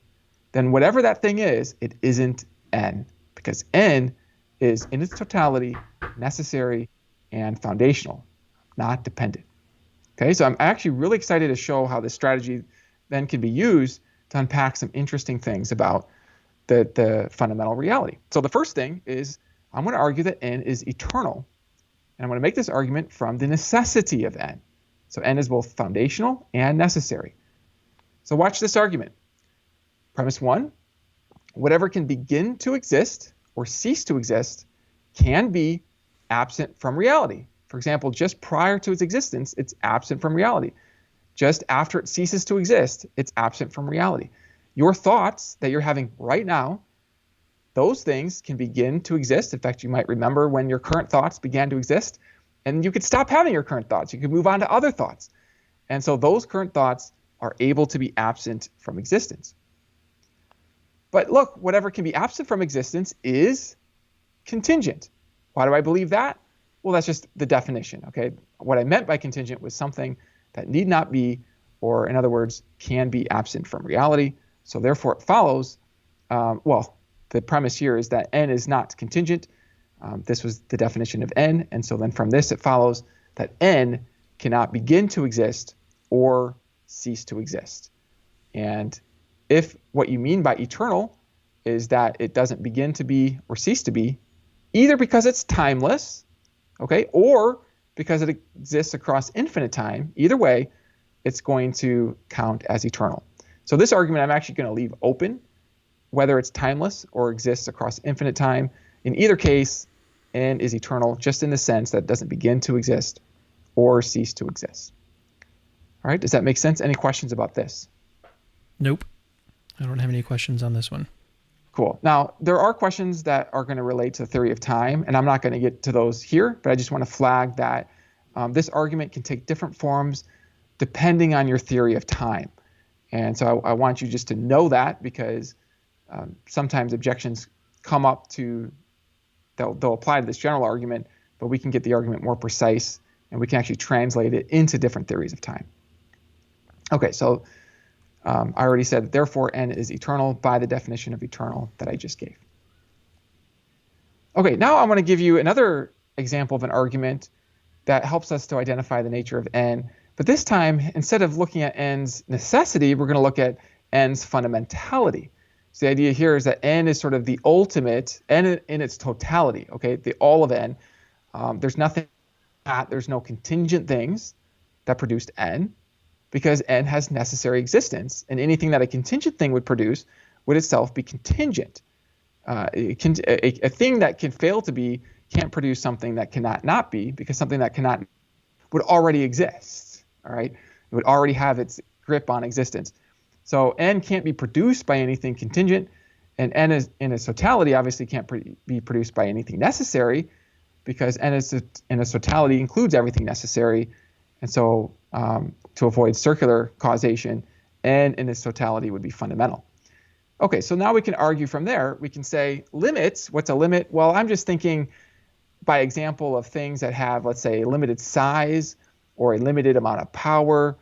then whatever that thing is, it isn't N, because N is in its totality necessary and foundational, not dependent. Okay, so I'm actually really excited to show how this strategy then can be used to unpack some interesting things about the fundamental reality. So the first thing is I'm going to argue that N is eternal. And I'm going to make this argument from the necessity of N. So N is both foundational and necessary. So watch this argument. Premise 1, whatever can begin to exist or cease to exist can be absent from reality. For example, just prior to its existence, it's absent from reality. Just after it ceases to exist, it's absent from reality. Your thoughts that you're having right now, those things can begin to exist. In fact, you might remember when your current thoughts began to exist, and you could stop having your current thoughts. You could move on to other thoughts. And so those current thoughts are able to be absent from existence. But look, whatever can be absent from existence is contingent. Why do I believe that? Well, that's just the definition, okay? What I meant by contingent was something that need not be or in other words, can be absent from reality. So therefore it follows, the premise here is that n is not contingent. This was the definition of n, and so then from this it follows that n cannot begin to exist or cease to exist. And if what you mean by eternal is that it doesn't begin to be or cease to be, either because it's timeless, okay, or because it exists across infinite time, either way, it's going to count as eternal. So this argument I'm actually going to leave open, whether it's timeless or exists across infinite time. In either case, n is eternal, just in the sense that it doesn't begin to exist or cease to exist. All right, does that make sense? Any questions about this? Nope. I don't have any questions on this one. Cool. Now, there are questions that are going to relate to the theory of time, and I'm not going to get to those here, but I just want to flag that this argument can take different forms depending on your theory of time. And so I want you just to know that, because sometimes objections come up to, they'll apply to this general argument, but we can get the argument more precise, and we can actually translate it into different theories of time. Okay, so I already said that therefore n is eternal by the definition of eternal that I just gave. Okay, now I want to give you another example of an argument that helps us to identify the nature of n. But this time, instead of looking at n's necessity, we're going to look at n's fundamentality. So the idea here is that n is sort of the ultimate, n in its totality, okay, the all of n. There's nothing, there's no contingent things that produced n, because n has necessary existence, and anything that a contingent thing would produce would itself be contingent. A thing that can fail to be can't produce something that cannot not be, because something that cannot would already exist, all right? It would already have its grip on existence. So n can't be produced by anything contingent, and n is in its totality obviously can't be produced by anything necessary, because n is in its totality includes everything necessary. And so to avoid circular causation, n in its totality would be fundamental. Okay, so now we can argue from there. We can say limits. What's a limit? Well, I'm just thinking by example of things that have, let's say, a limited size or a limited amount of power.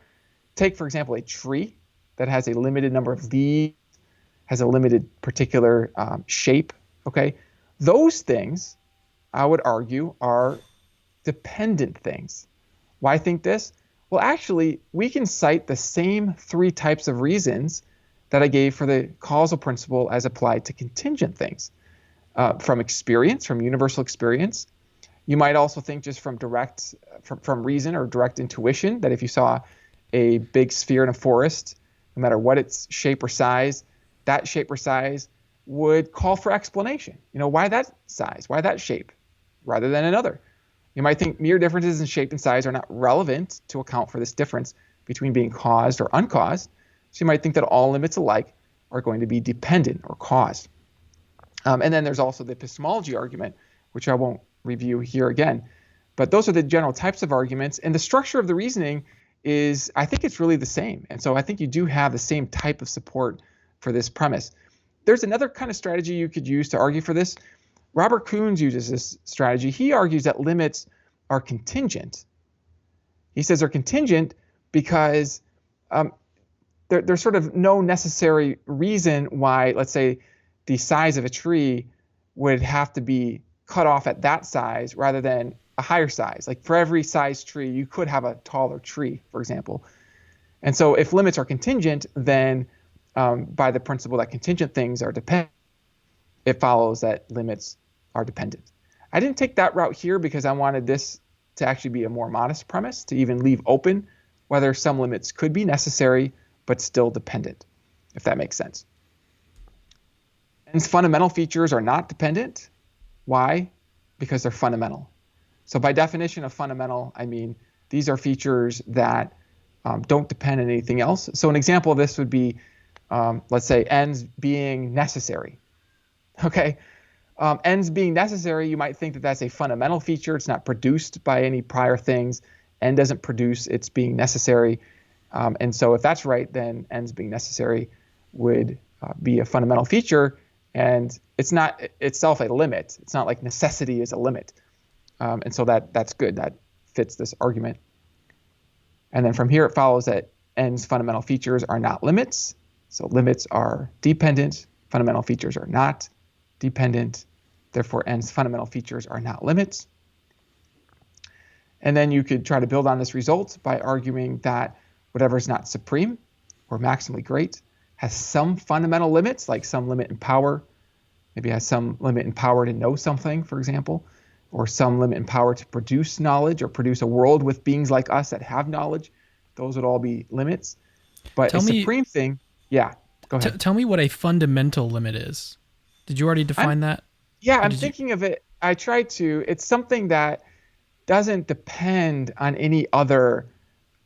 Take, for example, a tree that has a limited number of leaves, has a limited particular shape, okay? Those things, I would argue, are dependent things. Why think this? Well, actually, we can cite the same three types of reasons that I gave for the causal principle as applied to contingent things. From experience, from universal experience. You might also think just from from reason or direct intuition, that if you saw a big sphere in a forest, no matter what its shape or size, that shape or size would call for explanation. You know, why that size? Why that shape rather than another? You might think mere differences in shape and size are not relevant to account for this difference between being caused or uncaused. So you might think that all limits alike are going to be dependent or caused. And then there's also the epistemology argument, which I won't review here again. But those are the general types of arguments. And the structure of the reasoning is, I think it's really the same. And so I think you do have the same type of support for this premise. There's another kind of strategy you could use to argue for this. Robert Kuhns uses this strategy. He argues that limits are contingent. He says they're contingent because there's sort of no necessary reason why, let's say, the size of a tree would have to be cut off at that size rather than a higher size. Like for every size tree, you could have a taller tree, for example. And so if limits are contingent, then by the principle that contingent things are dependent, it follows that limits are dependent. I didn't take that route here because I wanted this to actually be a more modest premise, to even leave open whether some limits could be necessary but still dependent, if that makes sense. And fundamental features are not dependent. Why? Because they're fundamental. So by definition of fundamental, I mean these are features that don't depend on anything else. So an example of this would be, let's say, ends being necessary. Okay, ends being necessary, you might think that that's a fundamental feature. It's not produced by any prior things. N doesn't produce its being necessary. And so if that's right, then ends being necessary would be a fundamental feature. And it's not itself a limit. It's not like necessity is a limit. And so that's good. That fits this argument. And then from here, it follows that n's fundamental features are not limits. So limits are dependent, fundamental features are not dependent. Therefore, n's fundamental features are not limits. And then you could try to build on this result by arguing that whatever is not supreme or maximally great has some fundamental limits, like some limit in power, maybe has some limit in power to know something, for example, or some limit in power to produce knowledge or produce a world with beings like us that have knowledge. Those would all be limits. But supreme thing, yeah, go ahead. Tell me what a fundamental limit is. Did you already define that? Yeah, I'm thinking of it. I tried to. It's something that doesn't depend on any other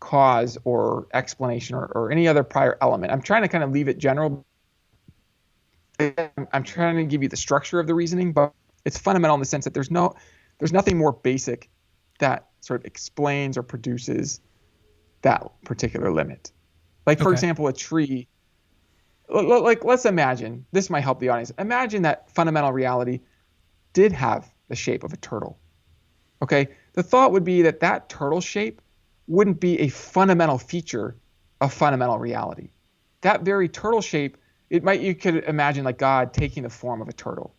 cause or explanation or any other prior element. I'm trying to kind of leave it general. I'm trying to give you the structure of the reasoning, but it's fundamental in the sense that there's nothing more basic that sort of explains or produces that particular limit. Like, for example, a tree. Like, let's imagine, this might help the audience. Imagine that fundamental reality did have the shape of a turtle. Okay? The thought would be that that turtle shape wouldn't be a fundamental feature of fundamental reality. That very turtle shape, you could imagine like God taking the form of a turtle.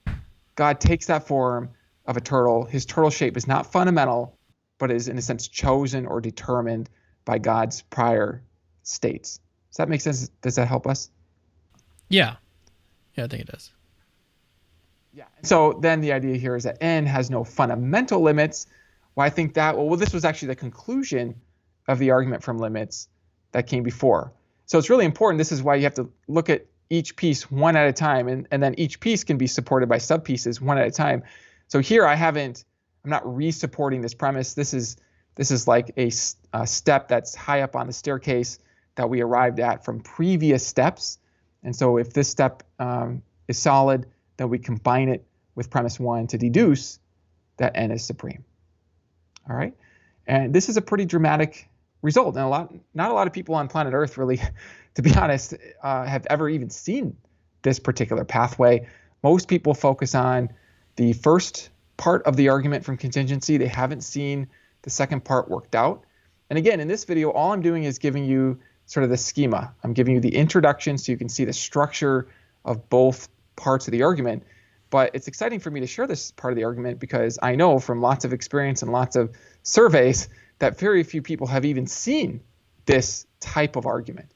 God takes that form of a turtle. His turtle shape is not fundamental, but is in a sense chosen or determined by God's prior states. Does that make sense? Does that help us? Yeah. Yeah, I think it does. Yeah. So then the idea here is that n has no fundamental limits. Well, I think that, well, this was actually the conclusion of the argument from limits that came before. So it's really important. This is why you have to look at each piece one at a time, and then each piece can be supported by subpieces one at a time. So here I'm not re-supporting this premise. This is like a step that's high up on the staircase that we arrived at from previous steps. And so if this step is solid, then we combine it with premise 1 to deduce that n is supreme. All right? And this is a pretty dramatic result. And not a lot of people on planet Earth really, to be honest, have ever even seen this particular pathway. Most people focus on the first part of the argument from contingency. They haven't seen the second part worked out. And again, in this video, all I'm doing is giving you sort of the schema. I'm giving you the introduction so you can see the structure of both parts of the argument. But it's exciting for me to share this part of the argument because I know from lots of experience and lots of surveys that very few people have even seen this type of argument.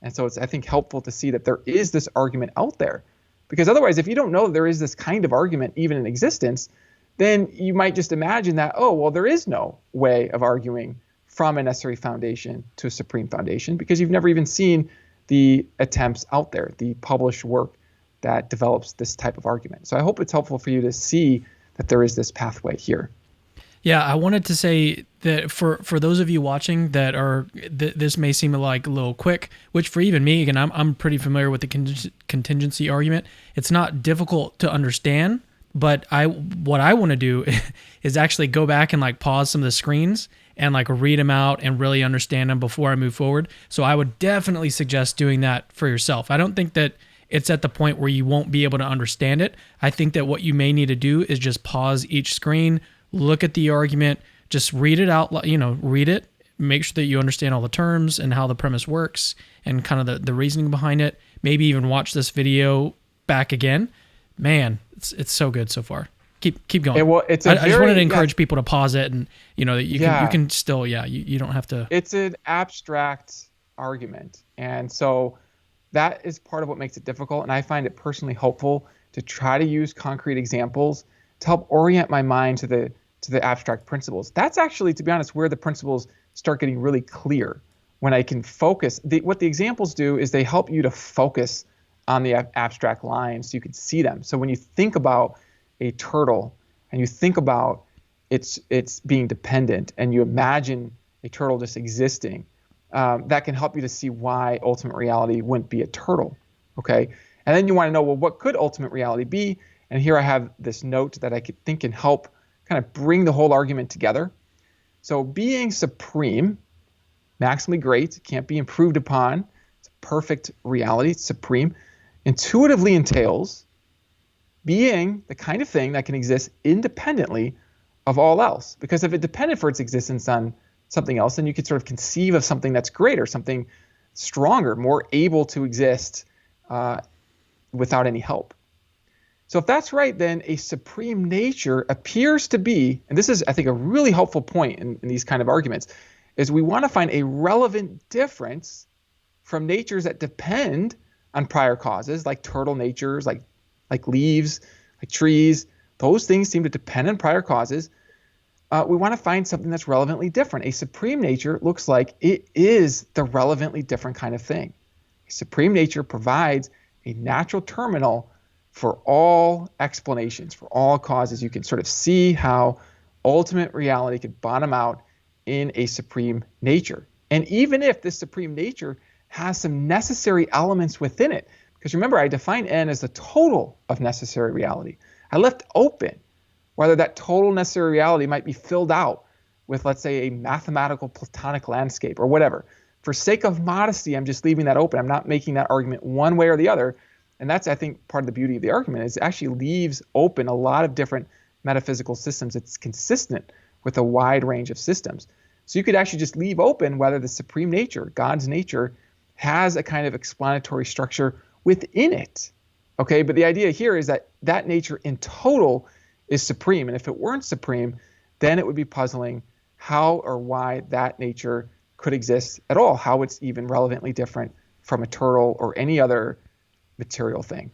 And so it's, I think, helpful to see that there is this argument out there. Because otherwise, if you don't know there is this kind of argument even in existence, then you might just imagine that, oh, well, there is no way of arguing from a necessary foundation to a supreme foundation because you've never even seen the attempts out there, the published work that develops this type of argument. So I hope it's helpful for you to see that there is this pathway here. Yeah, I wanted to say that for those of you watching that are, this may seem like a little quick, which for even me, again, I'm pretty familiar with the contingency argument. It's not difficult to understand, but what I want to do is actually go back and like pause some of the screens and like read them out and really understand them before I move forward. So I would definitely suggest doing that for yourself. I don't think that it's at the point where you won't be able to understand it. I think that what you may need to do is just pause each screen, look at the argument, just read it out, read it, make sure that you understand all the terms and how the premise works and kind of the reasoning behind it. Maybe even watch this video back again. Man, it's so good so far. Keep going. Well, I just wanted to encourage people to pause it and, you can still, you don't have to. It's an abstract argument. And so that is part of what makes it difficult. And I find it personally helpful to try to use concrete examples to help orient my mind to the abstract principles. That's actually, to be honest, where the principles start getting really clear. When I can focus, what the examples do is they help you to focus on the abstract lines so you can see them. So when you think about a turtle and you think about it's being dependent and you imagine a turtle just existing, that can help you to see why ultimate reality wouldn't be a turtle, okay? And then you want to know, well, what could ultimate reality be? And here I have this note that I think can help kind of bring the whole argument together. So being supreme, maximally great, can't be improved upon, it's a perfect reality, it's supreme, intuitively entails being the kind of thing that can exist independently of all else. Because if it depended for its existence on something else, then you could sort of conceive of something that's greater, something stronger, more able to exist without any help. So if that's right, then a supreme nature appears to be, and this is, I think, a really helpful point in these kind of arguments, is we want to find a relevant difference from natures that depend on prior causes, like turtle natures, like leaves, like trees. Those things seem to depend on prior causes. We want to find something that's relevantly different. A supreme nature looks like it is the relevantly different kind of thing. A supreme nature provides a natural terminal for all explanations, for all causes. You can sort of see how ultimate reality could bottom out in a supreme nature. And even if this supreme nature has some necessary elements within it, because remember, I define N as the total of necessary reality. I left open whether that total necessary reality might be filled out with, let's say, a mathematical Platonic landscape or whatever. For sake of modesty, I'm just leaving that open. I'm not making that argument one way or the other. And that's, I think, part of the beauty of the argument is it actually leaves open a lot of different metaphysical systems. It's consistent with a wide range of systems. So you could actually just leave open whether the supreme nature, God's nature, has a kind of explanatory structure within it. Okay, but the idea here is that that nature in total is supreme. And if it weren't supreme, then it would be puzzling how or why that nature could exist at all, how it's even relevantly different from a turtle or any other material thing.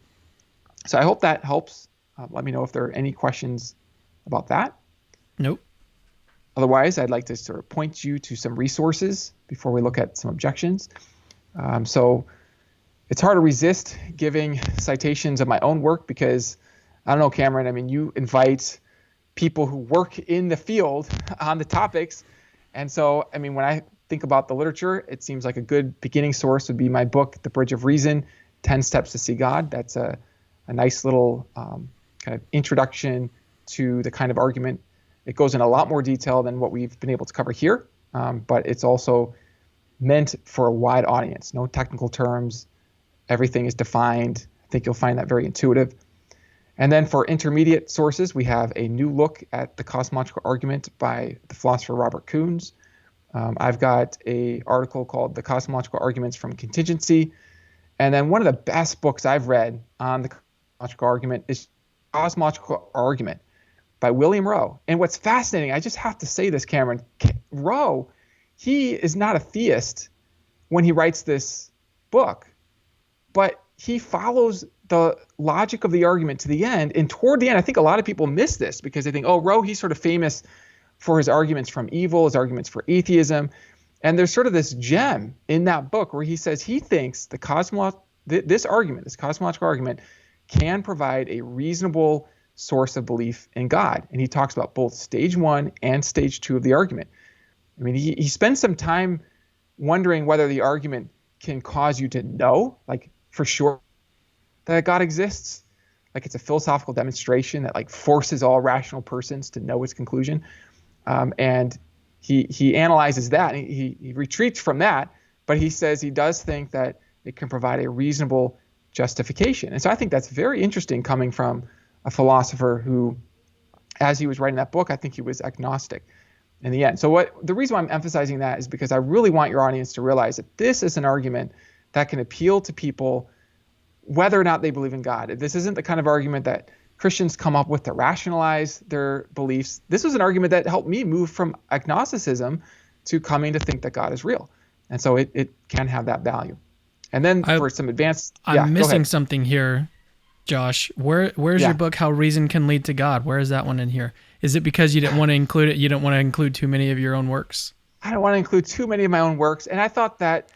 So I hope that helps. Let me know if there are any questions about that. Nope. Otherwise, I'd like to sort of point you to some resources before we look at some objections. So it's hard to resist giving citations of my own work because, I don't know, Cameron, I mean, you invite people who work in the field on the topics. And so, I mean, when I think about the literature, it seems like a good beginning source would be my book, The Bridge of Reason, 10 Steps to See God. That's a nice little kind of introduction to the kind of argument. It goes in a lot more detail than what we've been able to cover here, but it's also meant for a wide audience. No technical terms. Everything is defined. I think you'll find that very intuitive. And then for intermediate sources, we have a new look at the cosmological argument by the philosopher Robert Kuhns. I've got an article called The Cosmological Arguments from Contingency. And then one of the best books I've read on the cosmological argument is Cosmological Argument by William Rowe. And what's fascinating, I just have to say this, Cameron, Rowe, he is not a theist when he writes this book, but he follows the logic of the argument to the end. And toward the end, I think a lot of people miss this because they think, oh, Rowe, he's sort of famous for his arguments from evil, his arguments for atheism. And there's sort of this gem in that book where he says he thinks this cosmological argument can provide a reasonable source of belief in God. And he talks about both stage 1 and stage 2 of the argument. I mean, he spends some time wondering whether the argument can cause you to know, like for sure, that God exists. Like it's a philosophical demonstration that like forces all rational persons to know its conclusion. And he analyzes that and he retreats from that, but he says he does think that it can provide a reasonable justification. And so I think that's very interesting coming from a philosopher who, as he was writing that book, I think he was agnostic in the end. So the reason why I'm emphasizing that is because I really want your audience to realize that this is an argument that can appeal to people whether or not they believe in God. This isn't the kind of argument that Christians come up with to rationalize their beliefs. This was an argument that helped me move from agnosticism to coming to think that God is real. And so it can have that value. And then for some advanced... I'm missing something here, Josh. Where's your book, How Reason Can Lead to God? Where is that one in here? Is it because you didn't want to include it? You don't want to include too many of your own works? I don't want to include too many of my own works. And I thought that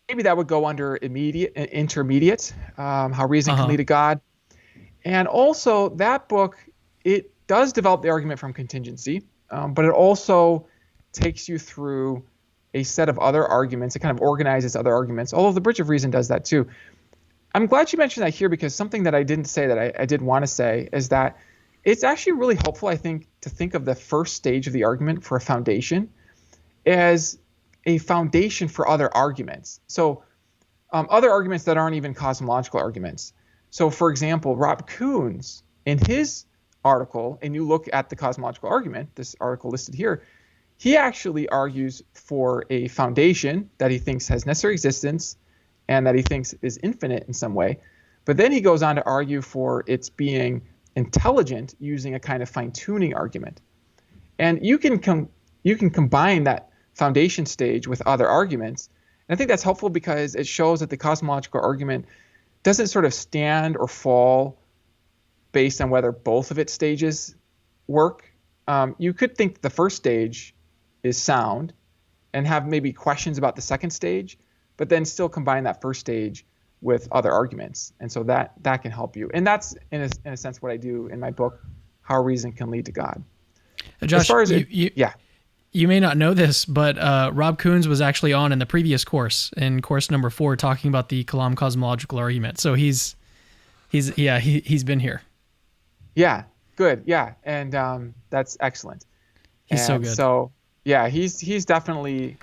maybe that would go under intermediate, How Reason Can Lead to God. And also that book, it does develop the argument from contingency, but it also takes you through a set of other arguments. It kind of organizes other arguments, although the Bridge of Reason does that too. I'm glad you mentioned that here because something that I didn't say that I did want to say is that it's actually really helpful, I think, to think of the first stage of the argument for a foundation as a foundation for other arguments. So other arguments that aren't even cosmological arguments. So, for example, Rob Kuhns, in his article, and you look at the cosmological argument, this article listed here, He actually argues for a foundation that he thinks has necessary existence and that he thinks is infinite in some way. But then he goes on to argue for its being intelligent using a kind of fine-tuning argument. And you can combine that foundation stage with other arguments. And I think that's helpful because it shows that the cosmological argument doesn't sort of stand or fall based on whether both of its stages work. You could think the first stage is sound and have maybe questions about the second stage, but then still combine that first stage with other arguments. And so that can help you. And that's, in a sense, what I do in my book, How Reason Can Lead to God. Josh, as far as you may not know this, but Rob Coons was actually on in the previous course, in course number 4, talking about the Kalam cosmological argument. So he's been here. Yeah, good. Yeah, and that's excellent. He's so good. So yeah, he's definitely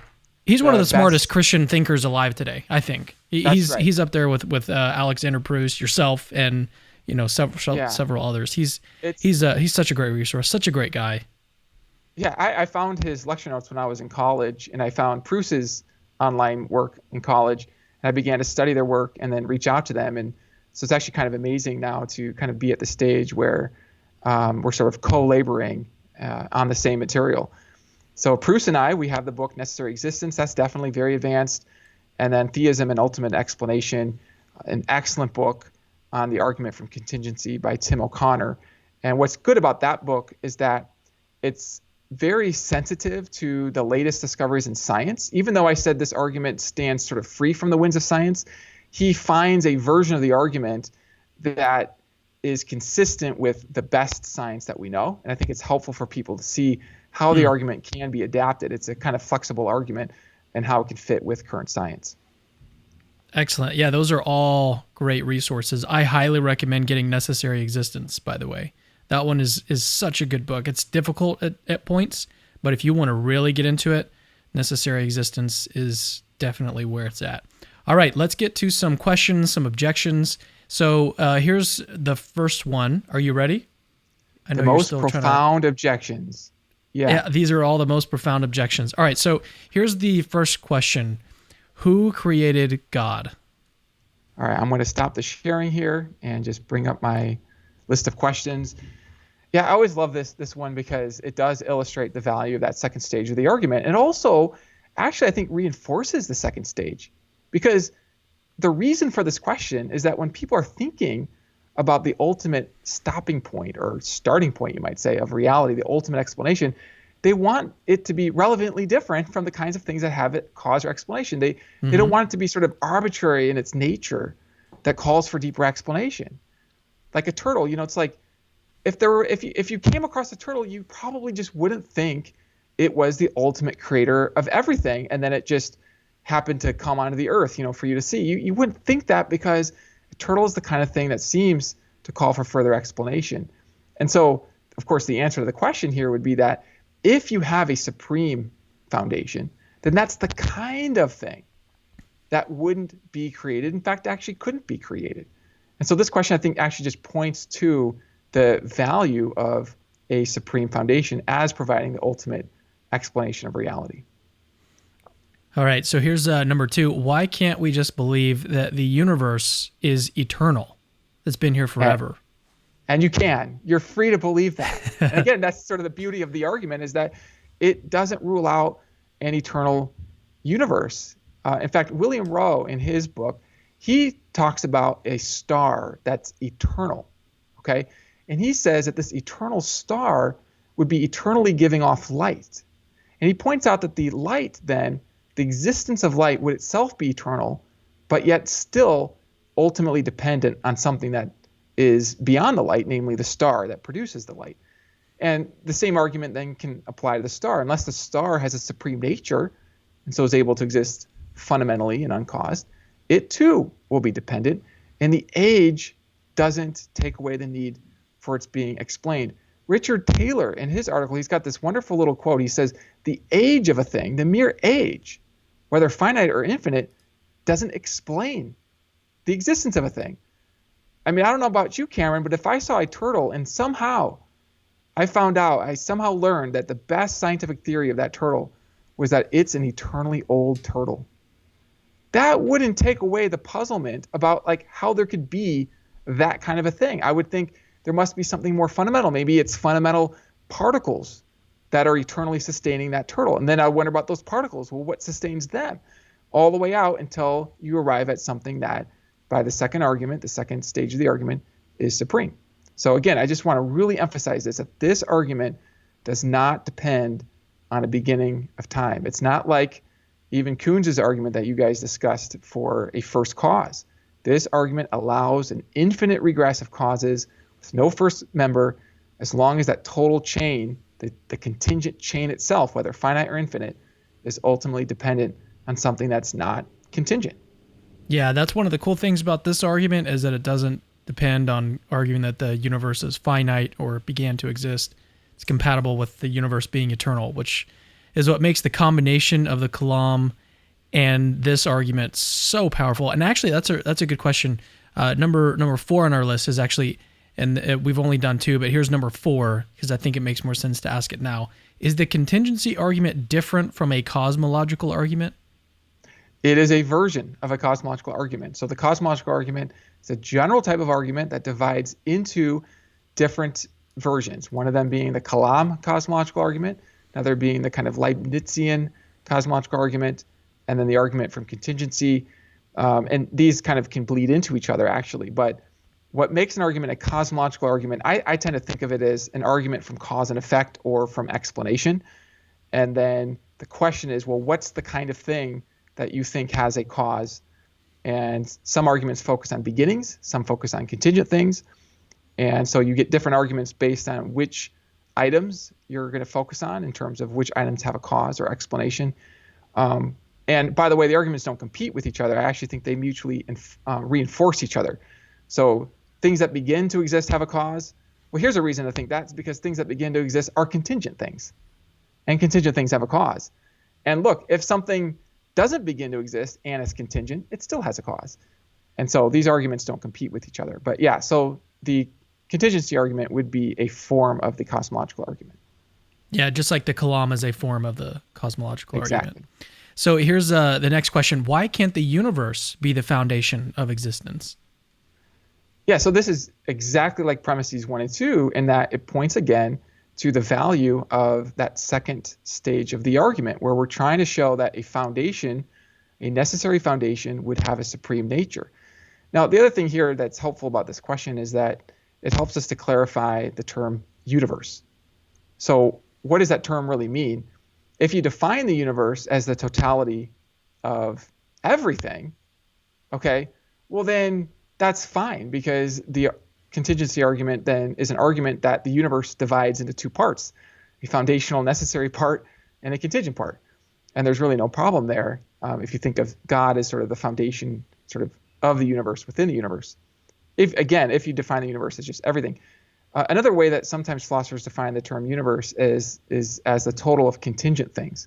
one of the smartest Christian thinkers alive today. I think he's up there with Alexander Proust, yourself, and several others. He's such a great resource, such a great guy. Yeah, I found his lecture notes when I was in college, and I found Proust's online work in college, and I began to study their work and then reach out to them. And so it's actually kind of amazing now to kind of be at the stage where we're sort of co-laboring on the same material. So Proust and we have the book Necessary Existence. That's definitely very advanced. And then Theism and Ultimate Explanation, an excellent book on the argument from contingency by Tim O'Connor. And what's good about that book is that it's very sensitive to the latest discoveries in science. Even though I said this argument stands sort of free from the winds of science, he finds a version of the argument that is consistent with the best science that we know. And I think it's helpful for people to see how the argument can be adapted. It's a kind of flexible argument and how it can fit with current science. Excellent. Yeah, those are all great resources. I highly recommend getting Necessary Existence, by the way. That one is such a good book. It's difficult at points, but if you want to really get into it, Necessary Existence is definitely where it's at. All right, let's get to some questions, some objections. So here's the first one. Are you ready? I know the most profound objections. Yeah, these are all the most profound objections. All right, so here's the first question. Who created God? All right, I'm going to stop the sharing here and just bring up my list of questions. Yeah, I always love this one because it does illustrate the value of that second stage of the argument. And also, actually, I think reinforces the second stage. Because the reason for this question is that when people are thinking about the ultimate stopping point or starting point, you might say, of reality, the ultimate explanation, they want it to be relevantly different from the kinds of things that have it cause or explanation. They don't want it to be sort of arbitrary in its nature that calls for deeper explanation. Like a turtle, it's like if you came across a turtle, you probably just wouldn't think it was the ultimate creator of everything, and then it just happened to come onto the earth, for you to see. You wouldn't think that because a turtle is the kind of thing that seems to call for further explanation. And so, of course, the answer to the question here would be that if you have a supreme foundation, then that's the kind of thing that wouldn't be created. In fact, actually couldn't be created. And so this question, I think, actually just points to the value of a supreme foundation as providing the ultimate explanation of reality. All right, so here's number 2. Why can't we just believe that the universe is eternal? It's been here forever. And you can. You're free to believe that. And again, that's sort of the beauty of the argument, is that it doesn't rule out an eternal universe. In fact, William Rowe, in his book, he talks about a star that's eternal, okay? And he says that this eternal star would be eternally giving off light. And he points out that the light then, the existence of light would itself be eternal, but yet still ultimately dependent on something that is beyond the light, namely the star that produces the light. And the same argument then can apply to the star. Unless the star has a supreme nature and so is able to exist fundamentally and uncaused, it too will be dependent. And the age doesn't take away the need for its being explained. Richard Taylor, in his article, he's got this wonderful little quote. He says, the age of a thing, the mere age, whether finite or infinite, doesn't explain the existence of a thing. I mean, I don't know about you, Cameron, but if I saw a turtle and somehow I somehow learned that the best scientific theory of that turtle was that it's an eternally old turtle. That wouldn't take away the puzzlement about like how there could be that kind of a thing. I would think there must be something more fundamental. Maybe it's fundamental particles that are eternally sustaining that turtle. And then I wonder about those particles. Well, what sustains them? All the way out until you arrive at something that, by the second argument, the second stage of the argument, is supreme. So again, I just want to really emphasize this, that this argument does not depend on a beginning of time. It's not like even Kuhn's argument that you guys discussed for a first cause. This argument allows an infinite regress of causes with no first member, as long as that total chain, the contingent chain itself, whether finite or infinite, is ultimately dependent on something that's not contingent. Yeah, that's one of the cool things about this argument, is that it doesn't depend on arguing that the universe is finite or began to exist. It's compatible with the universe being eternal, which is what makes the combination of the Kalam and this argument so powerful. And actually, that's a good question. Number 4 on our list is actually, and we've only done 2, but here's number 4, because I think it makes more sense to ask it now. Is the contingency argument different from a cosmological argument? It is a version of a cosmological argument. So the cosmological argument is a general type of argument that divides into different versions, one of them being the Kalam cosmological argument, another being the kind of Leibnizian cosmological argument, and then the argument from contingency. And these kind of can bleed into each other, actually. But what makes an argument a cosmological argument, I tend to think of it as an argument from cause and effect or from explanation. And then the question is, well, what's the kind of thing that you think has a cause? And some arguments focus on beginnings, some focus on contingent things. And so you get different arguments based on which items you're going to focus on in terms of which items have a cause or explanation. And by the way, the arguments don't compete with each other. I actually think they mutually reinforce each other. So things that begin to exist have a cause. Well, here's a reason to think that's because things that begin to exist are contingent things. And contingent things have a cause. And look, if something doesn't begin to exist and is contingent, it still has a cause. And so these arguments don't compete with each other. But yeah, so the contingency argument would be a form of the cosmological argument. Yeah, just like the Kalam is a form of the cosmological Exactly. argument. So here's the next question. Why can't the universe be the foundation of existence? Yeah, so this is exactly like premises 1 and 2 in that it points again to the value of that second stage of the argument, where we're trying to show that a foundation, a necessary foundation, would have a supreme nature. Now, the other thing here that's helpful about this question is that it helps us to clarify the term universe. So what does that term really mean? If you define the universe as the totality of everything, okay, well then that's fine, because the contingency argument then is an argument that the universe divides into 2 parts, a foundational necessary part and a contingent part. And there's really no problem there if you think of God as sort of the foundation sort of the universe within the universe. If you define the universe as just everything. Another way that sometimes philosophers define the term universe is as the total of contingent things.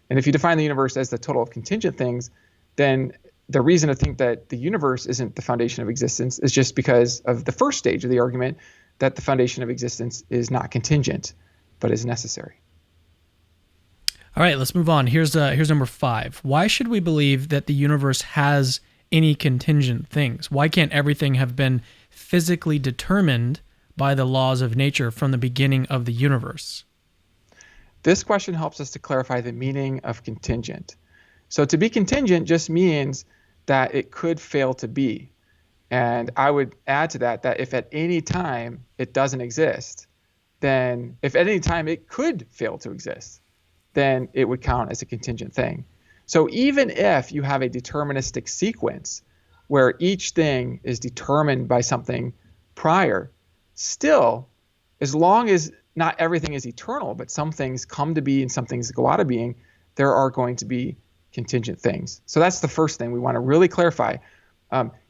And if you define the universe as the total of contingent things, then the reason to think that the universe isn't the foundation of existence is just because of the first stage of the argument, that the foundation of existence is not contingent, but is necessary. All right, let's move on. Here's number 5. Why should we believe that the universe has any contingent things? Why can't everything have been physically determined by the laws of nature from the beginning of the universe? This question helps us to clarify the meaning of contingent. So to be contingent just means that it could fail to be. And I would add to that if at any time it doesn't exist, then if at any time it could fail to exist, then it would count as a contingent thing. So even if you have a deterministic sequence where each thing is determined by something prior, still, as long as not everything is eternal, but some things come to be and some things go out of being, there are going to be contingent things. So that's the first thing we want to really clarify.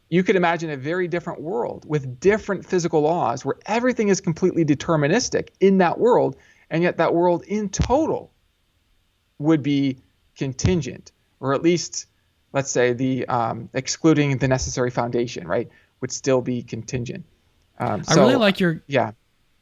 You could imagine a very different world with different physical laws where everything is completely deterministic in that world, and yet that world in total would be contingent, or at least, let's say, the excluding the necessary foundation, right, would still be contingent. I really like your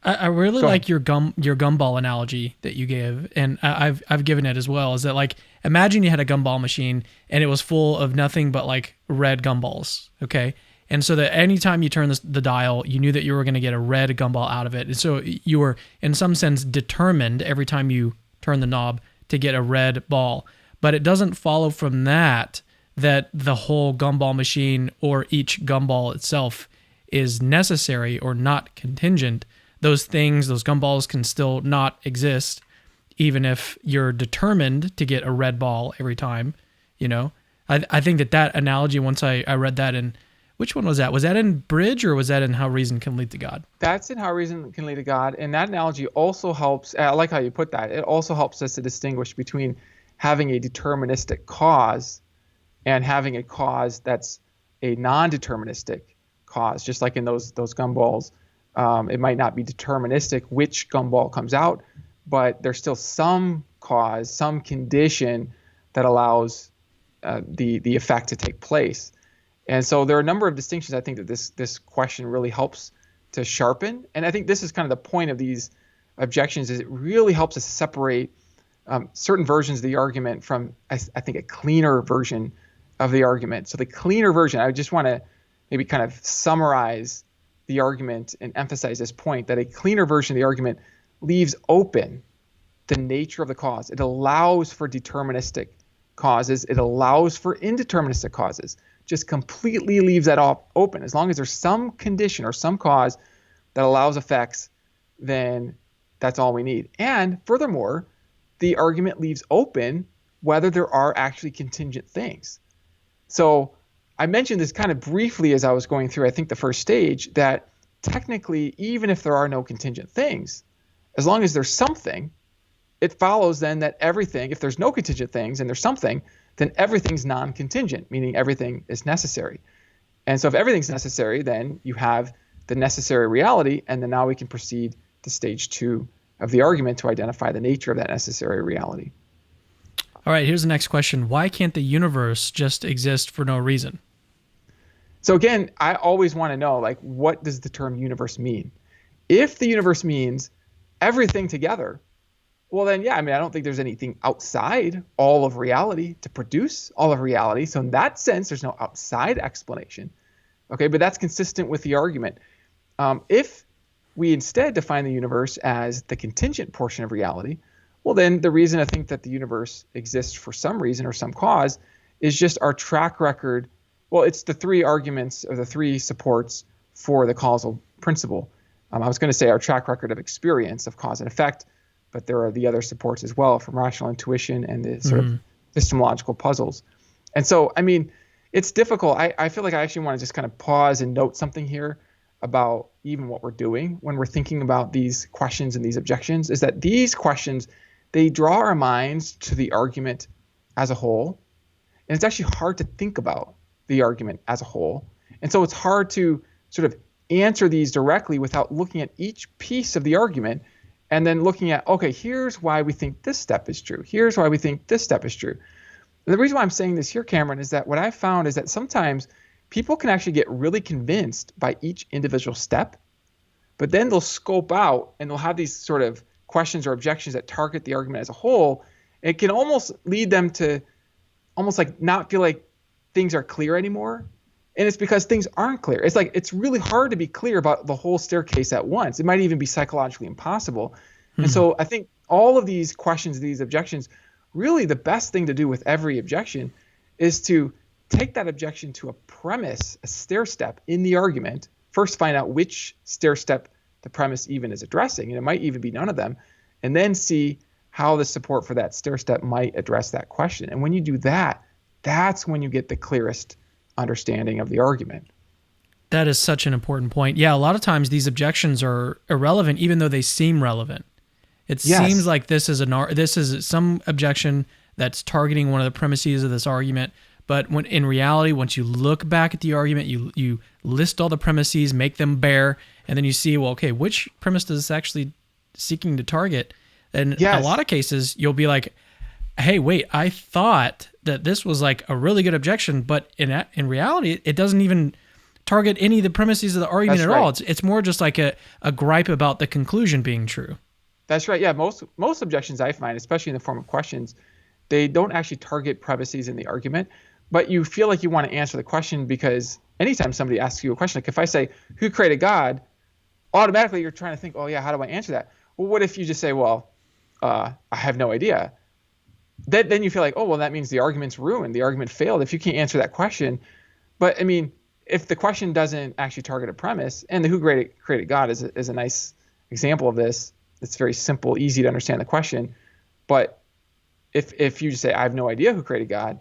I really like your gumball analogy that you gave, and I've given it as well. Is that like, imagine you had a gumball machine and it was full of nothing but like red gumballs, okay? And so that anytime you turn the dial, you knew that you were going to get a red gumball out of it, and so you were in some sense determined every time you turn the knob to get a red ball. But it doesn't follow from that the whole gumball machine or each gumball itself is necessary or not contingent. Those gumballs can still not exist, even if you're determined to get a red ball every time, you know? I think that analogy, once I read that in, which one was that? Was that in Bridge, or was that in How Reason Can Lead to God? That's in How Reason Can Lead to God. And that analogy also helps, I like how you put that, it also helps us to distinguish between having a deterministic cause and having a cause that's a non-deterministic cause, just like in those gumballs. It might not be deterministic which gumball comes out, but there's still some cause, some condition that allows the effect to take place. And so there are a number of distinctions I think that this question really helps to sharpen. And I think this is kind of the point of these objections, is it really helps us separate certain versions of the argument from, I think, a cleaner version of the argument. So the cleaner version, I just want to maybe kind of summarize the argument and emphasize this point, that a cleaner version of the argument leaves open the nature of the cause. It allows for deterministic causes. It allows for indeterministic causes. Just completely leaves that all open. As long as there's some condition or some cause that allows effects, then that's all we need. And furthermore, the argument leaves open whether there are actually contingent things. So I mentioned this kind of briefly as I was going through, I think, the first stage, that technically, even if there are no contingent things, as long as there's something, it follows then that everything, if there's no contingent things and there's something, then everything's non-contingent, meaning everything is necessary. And so if everything's necessary, then you have the necessary reality, and then now we can proceed to stage 2 of the argument to identify the nature of that necessary reality. All right, here's the next question. Why can't the universe just exist for no reason? So again, I always want to know, like, what does the term universe mean? If the universe means everything together, well then, yeah, I mean, I don't think there's anything outside all of reality to produce all of reality. So in that sense, there's no outside explanation. Okay, but that's consistent with the argument. If we instead define the universe as the contingent portion of reality, well then the reason I think that the universe exists for some reason or some cause is just our track record. Well, it's the three arguments, or the three supports for the causal principle. I was going to say our track record of experience of cause and effect, but there are the other supports as well, from rational intuition and the sort of epistemological puzzles. And so, I mean, it's difficult. I feel like I actually want to just kind of pause and note something here about even what we're doing when we're thinking about these questions and these objections, is that these questions, they draw our minds to the argument as a whole. And it's actually hard to think about the argument as a whole. And so it's hard to sort of answer these directly without looking at each piece of the argument and then looking at, okay, here's why we think this step is true. Here's why we think this step is true. And the reason why I'm saying this here, Cameron, is that what I've found is that sometimes people can actually get really convinced by each individual step, but then they'll scope out and they'll have these sort of questions or objections that target the argument as a whole. It can almost lead them to almost like not feel like things are clear anymore. And it's because things aren't clear. It's like, it's really hard to be clear about the whole staircase at once. It might even be psychologically impossible. And so I think all of these questions, these objections, really the best thing to do with every objection is to take that objection to a premise, a stair step in the argument. First, find out which stair step the premise even is addressing, and it might even be none of them, and then see how the support for that stair step might address that question. And when you do that, that's when you get the clearest understanding of the argument. That is such an important point. Yeah, a lot of times these objections are irrelevant, even though they seem relevant. It seems like this is some objection that's targeting one of the premises of this argument. But when in reality, once you look back at the argument, you list all the premises, make them bare, and then you see, well, okay, which premise is this actually seeking to target? And in a lot of cases, you'll be like, hey, wait, I thought that this was like a really good objection, but in reality, it doesn't even target any of the premises of the argument That's at all. right. It's more just like a gripe about the conclusion being true. That's right. Yeah, most objections I find, especially in the form of questions, they don't actually target premises in the argument, but you feel like you want to answer the question because anytime somebody asks you a question, like if I say, who created God? Automatically you're trying to think, oh yeah, how do I answer that? Well, what if you just say, well, I have no idea? Then you feel like, oh, well, that means the argument's ruined. The argument failed if you can't answer that question. But I mean, if the question doesn't actually target a premise, and the who created God is a nice example of this. It's very simple, easy to understand the question. But if you just say, I have no idea who created God,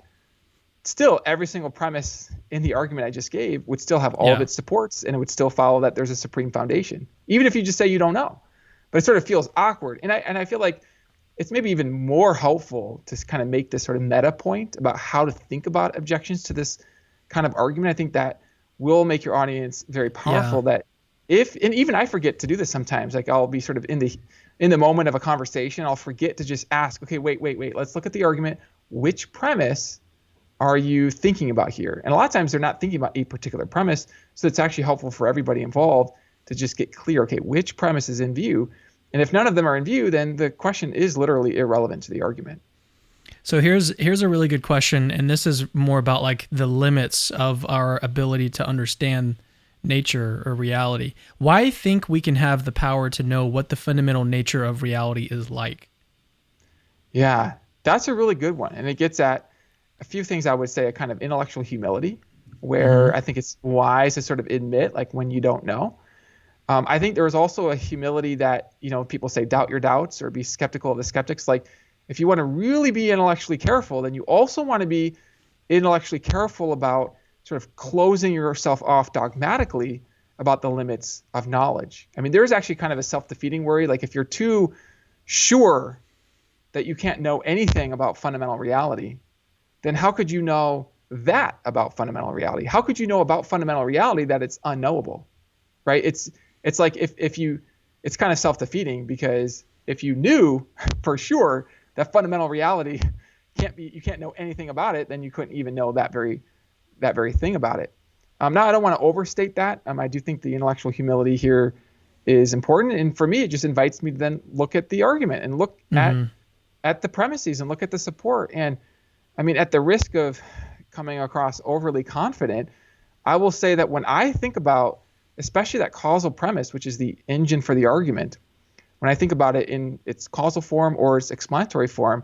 still every single premise in the argument I just gave would still have all of its supports, and it would still follow that there's a supreme foundation, even if you just say you don't know. But it sort of feels awkward. And I feel like it's maybe even more helpful to kind of make this sort of meta point about how to think about objections to this kind of argument. I think that will make your audience very powerful. That and even I forget to do this sometimes, like I'll be sort of in the moment of a conversation, I'll forget to just ask, okay, wait, let's look at the argument. Which premise are you thinking about here? And a lot of times they're not thinking about a particular premise. So it's actually helpful for everybody involved to just get clear, okay, which premise is in view? And if none of them are in view, then the question is literally irrelevant to the argument. So here's a really good question, and this is more about like the limits of our ability to understand nature or reality. Why think we can have the power to know what the fundamental nature of reality is like? Yeah, that's a really good one. And it gets at a few things I would say, a kind of intellectual humility, where I think it's wise to sort of admit like when you don't know. I think there is also a humility that, people say doubt your doubts or be skeptical of the skeptics. Like if you want to really be intellectually careful, then you also want to be intellectually careful about sort of closing yourself off dogmatically about the limits of knowledge. I mean, there's actually kind of a self-defeating worry. Like if you're too sure that you can't know anything about fundamental reality, then how could you know that about fundamental reality? How could you know about fundamental reality that it's unknowable, right? It's like it's kind of self-defeating, because if you knew for sure that fundamental reality you can't know anything about it, then you couldn't even know that very thing about it. Now, I don't want to overstate that. I do think the intellectual humility here is important. And for me, it just invites me to then look at the argument and look at the premises and look at the support. And I mean, at the risk of coming across overly confident, I will say that when I think about, especially that causal premise, which is the engine for the argument, when I think about it in its causal form or its explanatory form,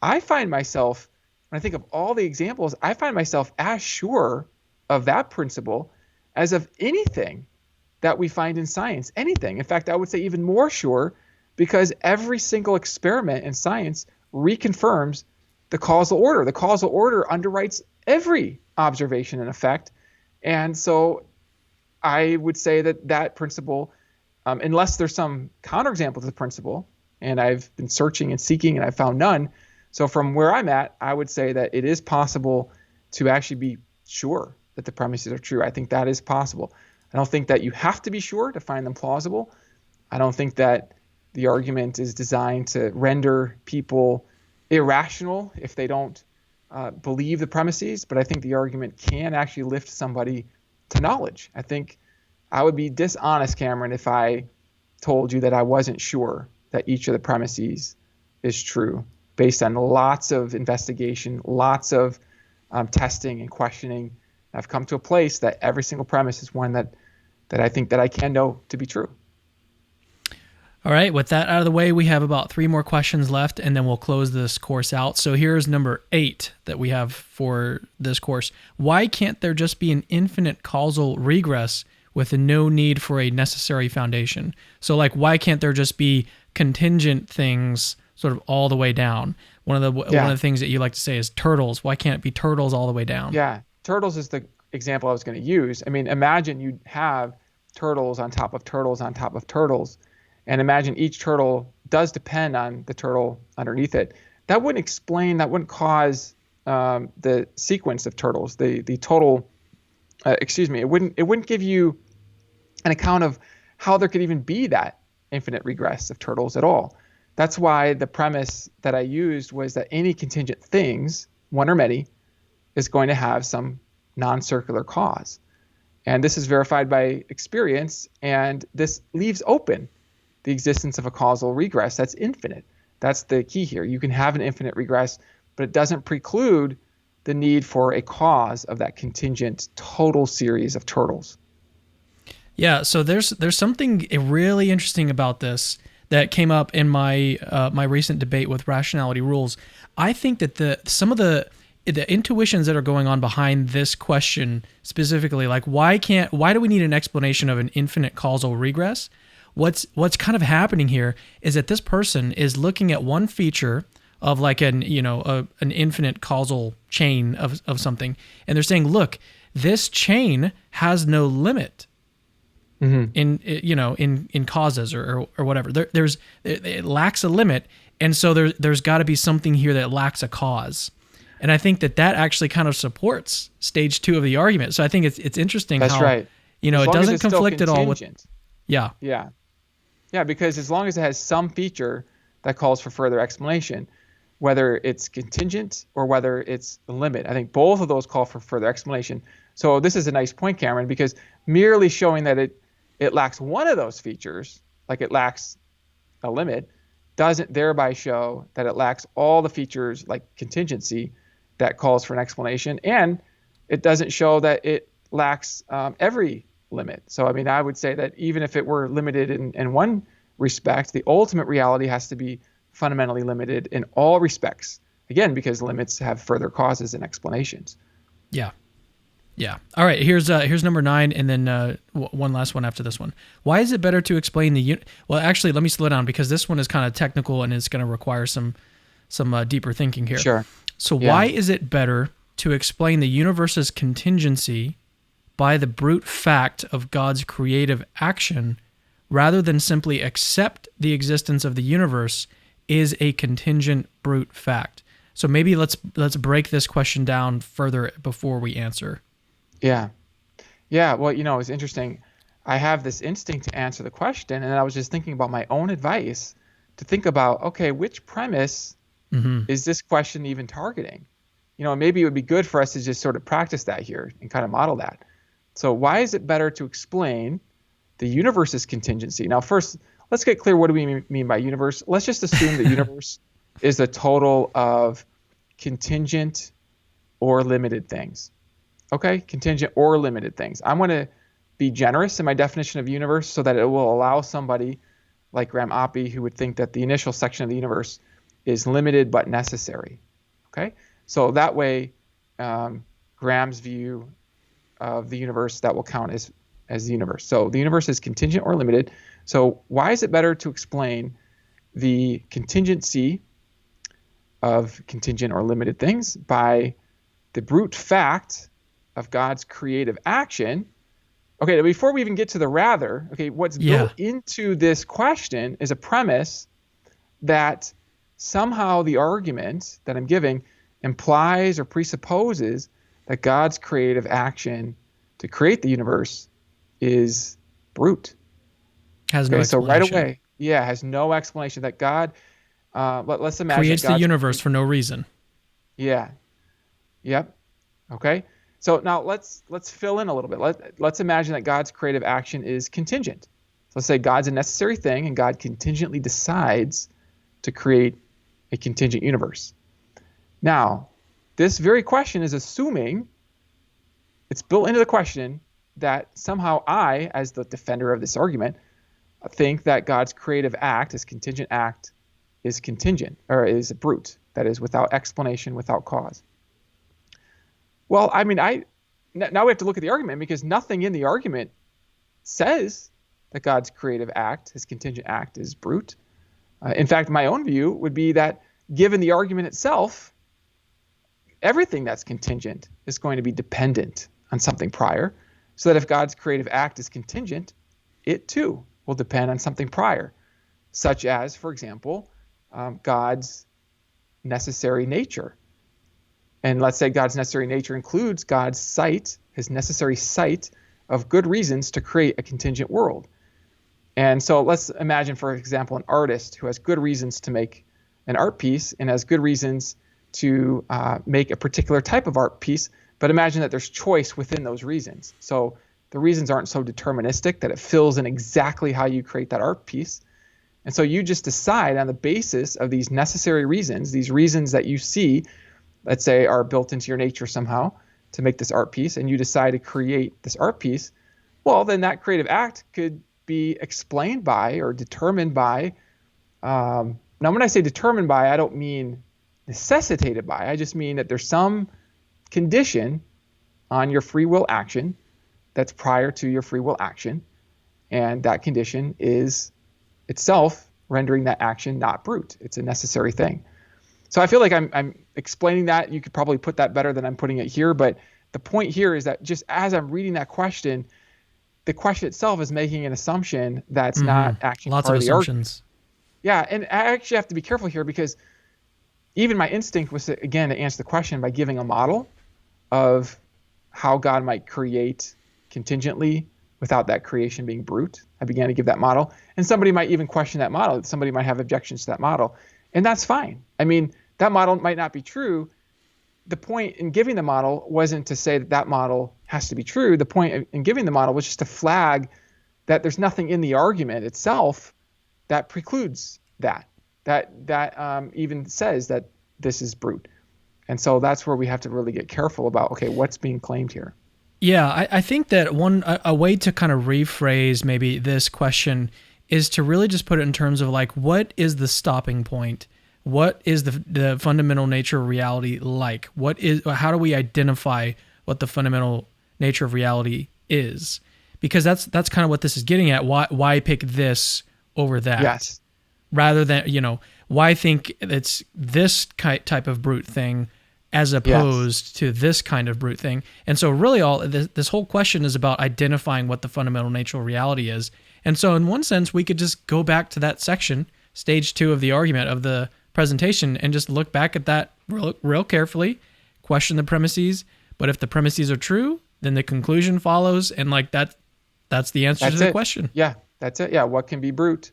I find myself, when I think of all the examples, I find myself as sure of that principle as of anything that we find in science, anything. In fact, I would say even more sure, because every single experiment in science reconfirms the causal order. The causal order underwrites every observation and effect. And so I would say that principle, unless there's some counterexample to the principle, and I've been searching and seeking and I've found none. So from where I'm at, I would say that it is possible to actually be sure that the premises are true. I think that is possible. I don't think that you have to be sure to find them plausible. I don't think that the argument is designed to render people irrational if they don't believe the premises, but I think the argument can actually lift somebody to knowledge. I think I would be dishonest, Cameron, if I told you that I wasn't sure that each of the premises is true, based on lots of investigation, lots of testing and questioning. I've come to a place that every single premise is one that I think that I can know to be true. All right, with that out of the way, we have about 3 more questions left, and then we'll close this course out. So here's number 8 that we have for this course. Why can't there just be an infinite causal regress with no need for a necessary foundation? So like, why can't there just be contingent things sort of all the way down? One of the things that you like to say is turtles. Why can't it be turtles all the way down? Yeah, turtles is the example I was going to use. I mean, imagine you have turtles on top of turtles on top of turtles. And imagine each turtle does depend on the turtle underneath it. That wouldn't cause the sequence of turtles, the total, it wouldn't give you an account of how there could even be that infinite regress of turtles at all. That's why the premise that I used was that any contingent things, one or many, is going to have some non-circular cause. And this is verified by experience, and this leaves open the existence of a causal regress that's infinite. That's the key here. You can have an infinite regress, but it doesn't preclude the need for a cause of that contingent total series of turtles. Yeah, so there's something really interesting about this that came up in my my recent debate with rationality rules. I think that some of the intuitions that are going on behind this question specifically, like why do we need an explanation of an infinite causal regress? What's kind of happening here is that this person is looking at one feature of like an infinite causal chain of something, and they're saying, look, this chain has no limit in causes or whatever. It lacks a limit, and so there's got to be something here that lacks a cause. And I think that actually kind of supports stage 2 of the argument. So I think it's interesting. That's how, right. It doesn't conflict at all with. Yeah, because as long as it has some feature that calls for further explanation, whether it's contingent or whether it's a limit, I think both of those call for further explanation. So this is a nice point, Cameron, because merely showing that it lacks one of those features, like it lacks a limit, doesn't thereby show that it lacks all the features like contingency that calls for an explanation, and it doesn't show that it lacks every limit. So, I mean, I would say that even if it were limited in one respect, the ultimate reality has to be fundamentally limited in all respects. Again, because limits have further causes and explanations. Yeah. All right. Here's number 9, and then one last one after this one. Why is it better to explain well, actually, let me slow down because this one is kind of technical and it's going to require some deeper thinking here. Sure. So why is it better to explain the universe's contingency by the brute fact of God's creative action rather than simply accept the existence of the universe is a contingent brute fact? So maybe let's break this question down further before we answer. Yeah. Well, it's interesting. I have this instinct to answer the question, and I was just thinking about my own advice to think about, okay, which premise is this question even targeting? Maybe it would be good for us to just sort of practice that here and kind of model that. So why is it better to explain the universe's contingency? Now, first, let's get clear. What do we mean by universe? Let's just assume the universe is a total of contingent or limited things. Okay, contingent or limited things. I want to be generous in my definition of universe so that it will allow somebody like Graham Oppy who would think that the initial section of the universe is limited but necessary. Okay, so that way Graham's view of the universe, that will count as the universe. So the universe is contingent or limited. So why is it better to explain the contingency of contingent or limited things by the brute fact of God's creative action? Okay, before we even get to the rather, okay, what's built into this question is a premise that somehow the argument that I'm giving implies or presupposes that God's creative action to create the universe is brute. Has no explanation. So right away, has no explanation that God, let's imagine creates the universe for no reason. Yeah. Yep. Okay. So now let's fill in a little bit. Let's imagine that God's creative action is contingent. So let's say God's a necessary thing and God contingently decides to create a contingent universe. Now, this very question is assuming, it's built into the question that somehow I, as the defender of this argument, think that God's creative act, his contingent act, is contingent or is brute, that is without explanation, without cause. Well, I mean, now we have to look at the argument because nothing in the argument says that God's creative act, his contingent act, is brute. In fact, my own view would be that given the argument itself, everything that's contingent is going to be dependent on something prior, so that if God's creative act is contingent, it too will depend on something prior, such as, for example, God's necessary nature. And let's say God's necessary nature includes God's sight, his necessary sight of good reasons to create a contingent world. And so let's imagine, for example, an artist who has good reasons to make an art piece and has good reasons to make a particular type of art piece, but imagine that there's choice within those reasons. So the reasons aren't so deterministic that it fills in exactly how you create that art piece. And so you just decide on the basis of these necessary reasons, these reasons that you see, let's say, are built into your nature somehow to make this art piece, and you decide to create this art piece. Well, then that creative act could be explained by or determined by. Now, when I say determined by, I don't mean necessitated by. I just mean that there's some condition on your free will action that's prior to your free will action, and that condition is itself rendering that action not brute. It's a necessary thing. So I feel like I'm explaining that. You could probably put that better than I'm putting it here, but the point here is that just as I'm reading that question, the question itself is making an assumption that's not actually lots part of of the assumptions. Yeah, and I actually have to be careful here because even my instinct was to, again, to answer the question by giving a model of how God might create contingently without that creation being brute. I began to give that model, and somebody might even question that model. Somebody might have objections to that model, and that's fine. I mean, that model might not be true. The point in giving the model wasn't to say that that model has to be true. The point in giving the model was just to flag that there's nothing in the argument itself that precludes that even says that this is brute. And so that's where we have to really get careful about, okay, what's being claimed here. Yeah, I think that a way to kind of rephrase maybe this question is to really just put it in terms of like, what is the stopping point? What is the fundamental nature of reality like? How do we identify what the fundamental nature of reality is? Because that's kind of what this is getting at. Why pick this over that? Yes. Rather than, why think it's this type of brute thing as opposed to this kind of brute thing. And so really this whole question is about identifying what the fundamental nature of reality is. And so in one sense, we could just go back to that section, stage 2 of the argument of the presentation, and just look back at that real carefully, question the premises. But if the premises are true, then the conclusion follows. And like that's the answer to the question. Yeah, that's it. Yeah, what can be brute?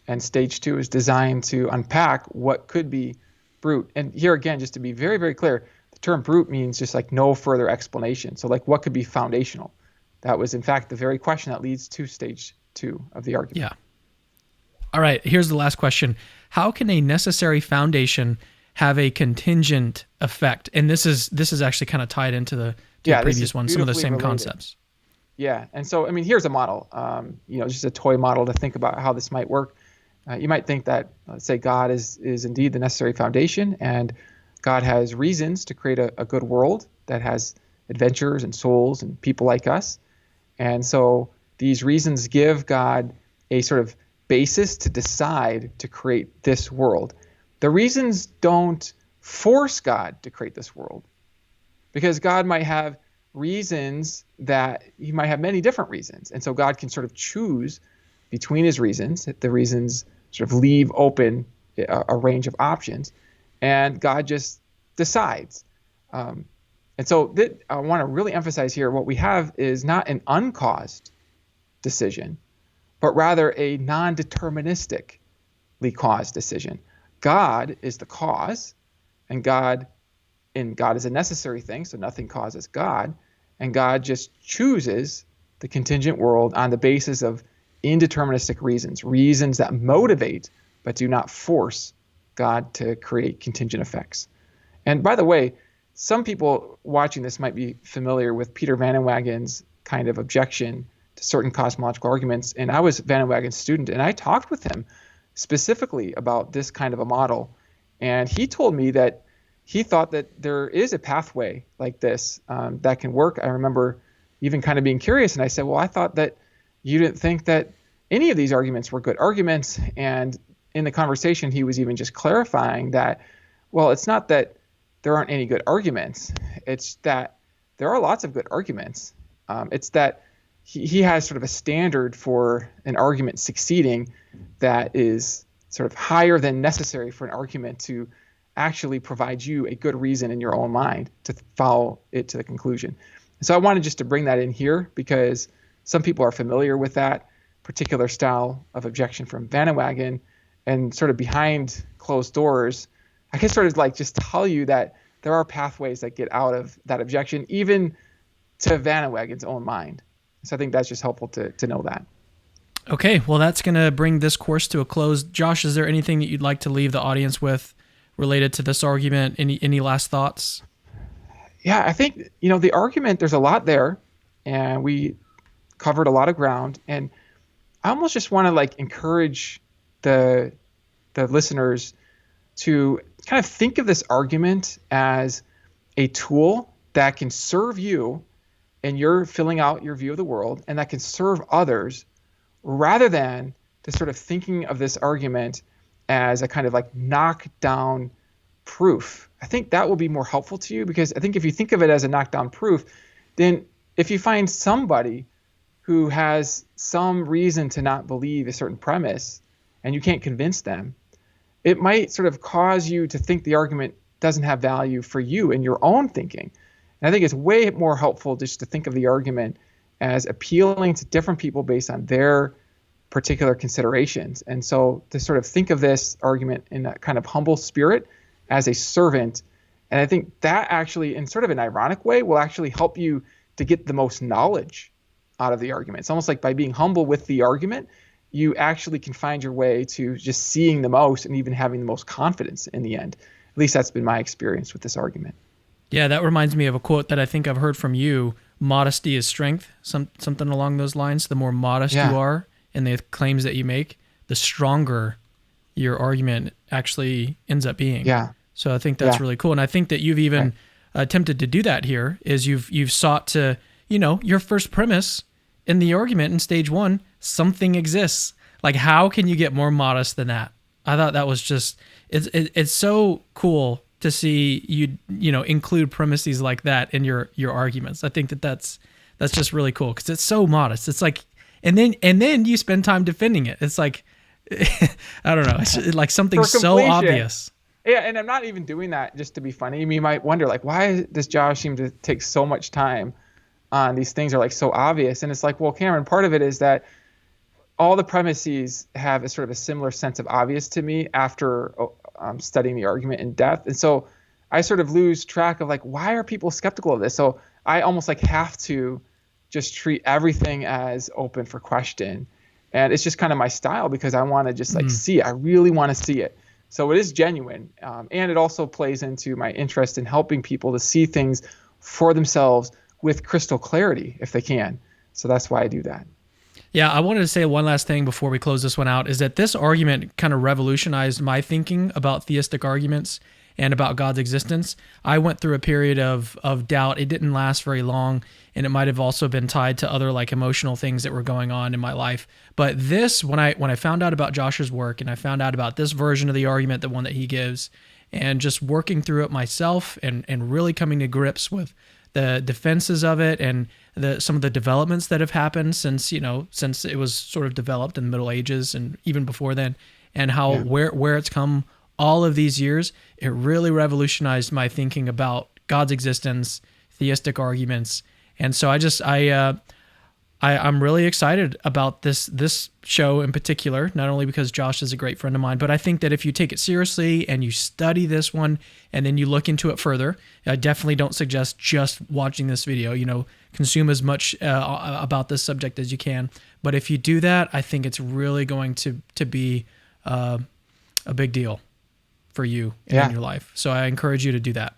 And stage 2 is designed to unpack what could be brute. And here again, just to be very, very clear, the term brute means just like no further explanation. So like what could be foundational? That was in fact the very question that leads to stage 2 of the argument. Yeah. All right, here's the last question. How can a necessary foundation have a contingent effect? And this is actually kind of tied into the previous one, some of the same related concepts. Yeah, and so, I mean, here's a model, just a toy model to think about how this might work. You might think that, let's say, God is indeed the necessary foundation, and God has reasons to create a good world that has adventures and souls and people like us. And so these reasons give God a sort of basis to decide to create this world. The reasons don't force God to create this world, because God might have reasons that he might have many different reasons. And so God can sort of choose between his reasons. The reasons sort of leave open a range of options, and God just decides. And so I want to really emphasize here, what we have is not an uncaused decision, but rather a non-deterministically caused decision. God is the cause, and God is a necessary thing, so nothing causes God, and God just chooses the contingent world on the basis of indeterministic reasons that motivate but do not force God to create contingent effects. And by the way, some people watching this might be familiar with Peter Van Inwagen's kind of objection to certain cosmological arguments. And I was Van Inwagen's student, and I talked with him specifically about this kind of a model. And he told me that he thought that there is a pathway like this that can work. I remember even kind of being curious, and I said, well, I thought that you didn't think that any of these arguments were good arguments. And in the conversation, he was even just clarifying that, well, it's not that there aren't any good arguments. It's that there are lots of good arguments. It's that he has sort of a standard for an argument succeeding that is sort of higher than necessary for an argument to actually provide you a good reason in your own mind to follow it to the conclusion. So I wanted just to bring that in here because some people are familiar with that particular style of objection from Van Inwagen, and sort of behind closed doors, I can sort of like just tell you that there are pathways that get out of that objection, even to Van Inwagen's own mind. So I think that's just helpful to know that. Okay, well, that's going to bring this course to a close. Josh, is there anything that you'd like to leave the audience with related to this argument? Any last thoughts? Yeah, I think, the argument, there's a lot there, and we covered a lot of ground. And I almost just want to encourage the listeners to kind of think of this argument as a tool that can serve you and you're filling out your view of the world, and that can serve others, rather than to sort of thinking of this argument as a kind of knockdown proof. I think that will be more helpful to you, because I think if you think of it as a knockdown proof, then if you find somebody who has some reason to not believe a certain premise and you can't convince them, it might sort of cause you to think the argument doesn't have value for you in your own thinking. And I think it's way more helpful just to think of the argument as appealing to different people based on their particular considerations. And so to sort of think of this argument in a kind of humble spirit as a servant, and I think that actually, in sort of an ironic way, will actually help you to get the most knowledge out of the argument. It's almost like by being humble with the argument, you actually can find your way to just seeing the most and even having the most confidence in the end. At least that's been my experience with this argument. Yeah, that reminds me of a quote that I think I've heard from you. Modesty is strength, something along those lines. The more modest you are in the claims that you make, the stronger your argument actually ends up being. Yeah. So I think that's really cool. And I think that you've even attempted to do that here, is you've sought to, your first premise in the argument in stage 1, something exists. How can you get more modest than that? I thought that was just, it's so cool to see you include premises like that in your arguments. I think that's just really cool, because it's so modest. It's and then you spend time defending it. It's I don't know. It's like something so obvious. Yeah, and I'm not even doing that just to be funny. You might wonder, why does Josh seem to take so much time on these things are so obvious? And it's well, Cameron, part of it is that all the premises have a sort of a similar sense of obvious to me after studying the argument in depth. And so I sort of lose track of why are people skeptical of this? So I almost have to just treat everything as open for question. And it's just kind of my style, because I want to just see it. I really want to see it. So it is genuine. And it also plays into my interest in helping people to see things for themselves with crystal clarity if they can. So that's why I do that. Yeah, I wanted to say one last thing before we close this one out, is that this argument kind of revolutionized my thinking about theistic arguments and about God's existence. I went through a period of doubt. It didn't last very long, and it might have also been tied to other emotional things that were going on in my life. But this, when I found out about Josh's work, and I found out about this version of the argument, the one that he gives, and just working through it myself and really coming to grips with the defenses of it and some of the developments that have happened since it was sort of developed in the Middle Ages and even before then, and how where it's come all of these years, it really revolutionized my thinking about God's existence, theistic arguments. And so I'm really excited about this show in particular, not only because Josh is a great friend of mine, but I think that if you take it seriously and you study this one and then you look into it further, I definitely don't suggest just watching this video. Consume as much about this subject as you can. But if you do that, I think it's really going to be a big deal for you in your life. So I encourage you to do that.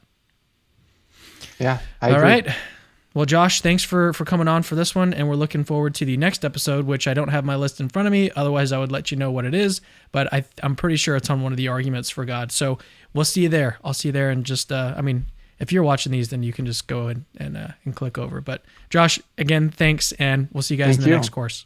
Yeah, I agree. All right. Well, Josh, thanks for coming on for this one, and we're looking forward to the next episode, which I don't have my list in front of me. Otherwise, I would let you know what it is, but I'm pretty sure it's on one of the arguments for God. So we'll see you there. I'll see you there, and just, if you're watching these, then you can just go and click over. But Josh, again, thanks, and we'll see you guys in the next course.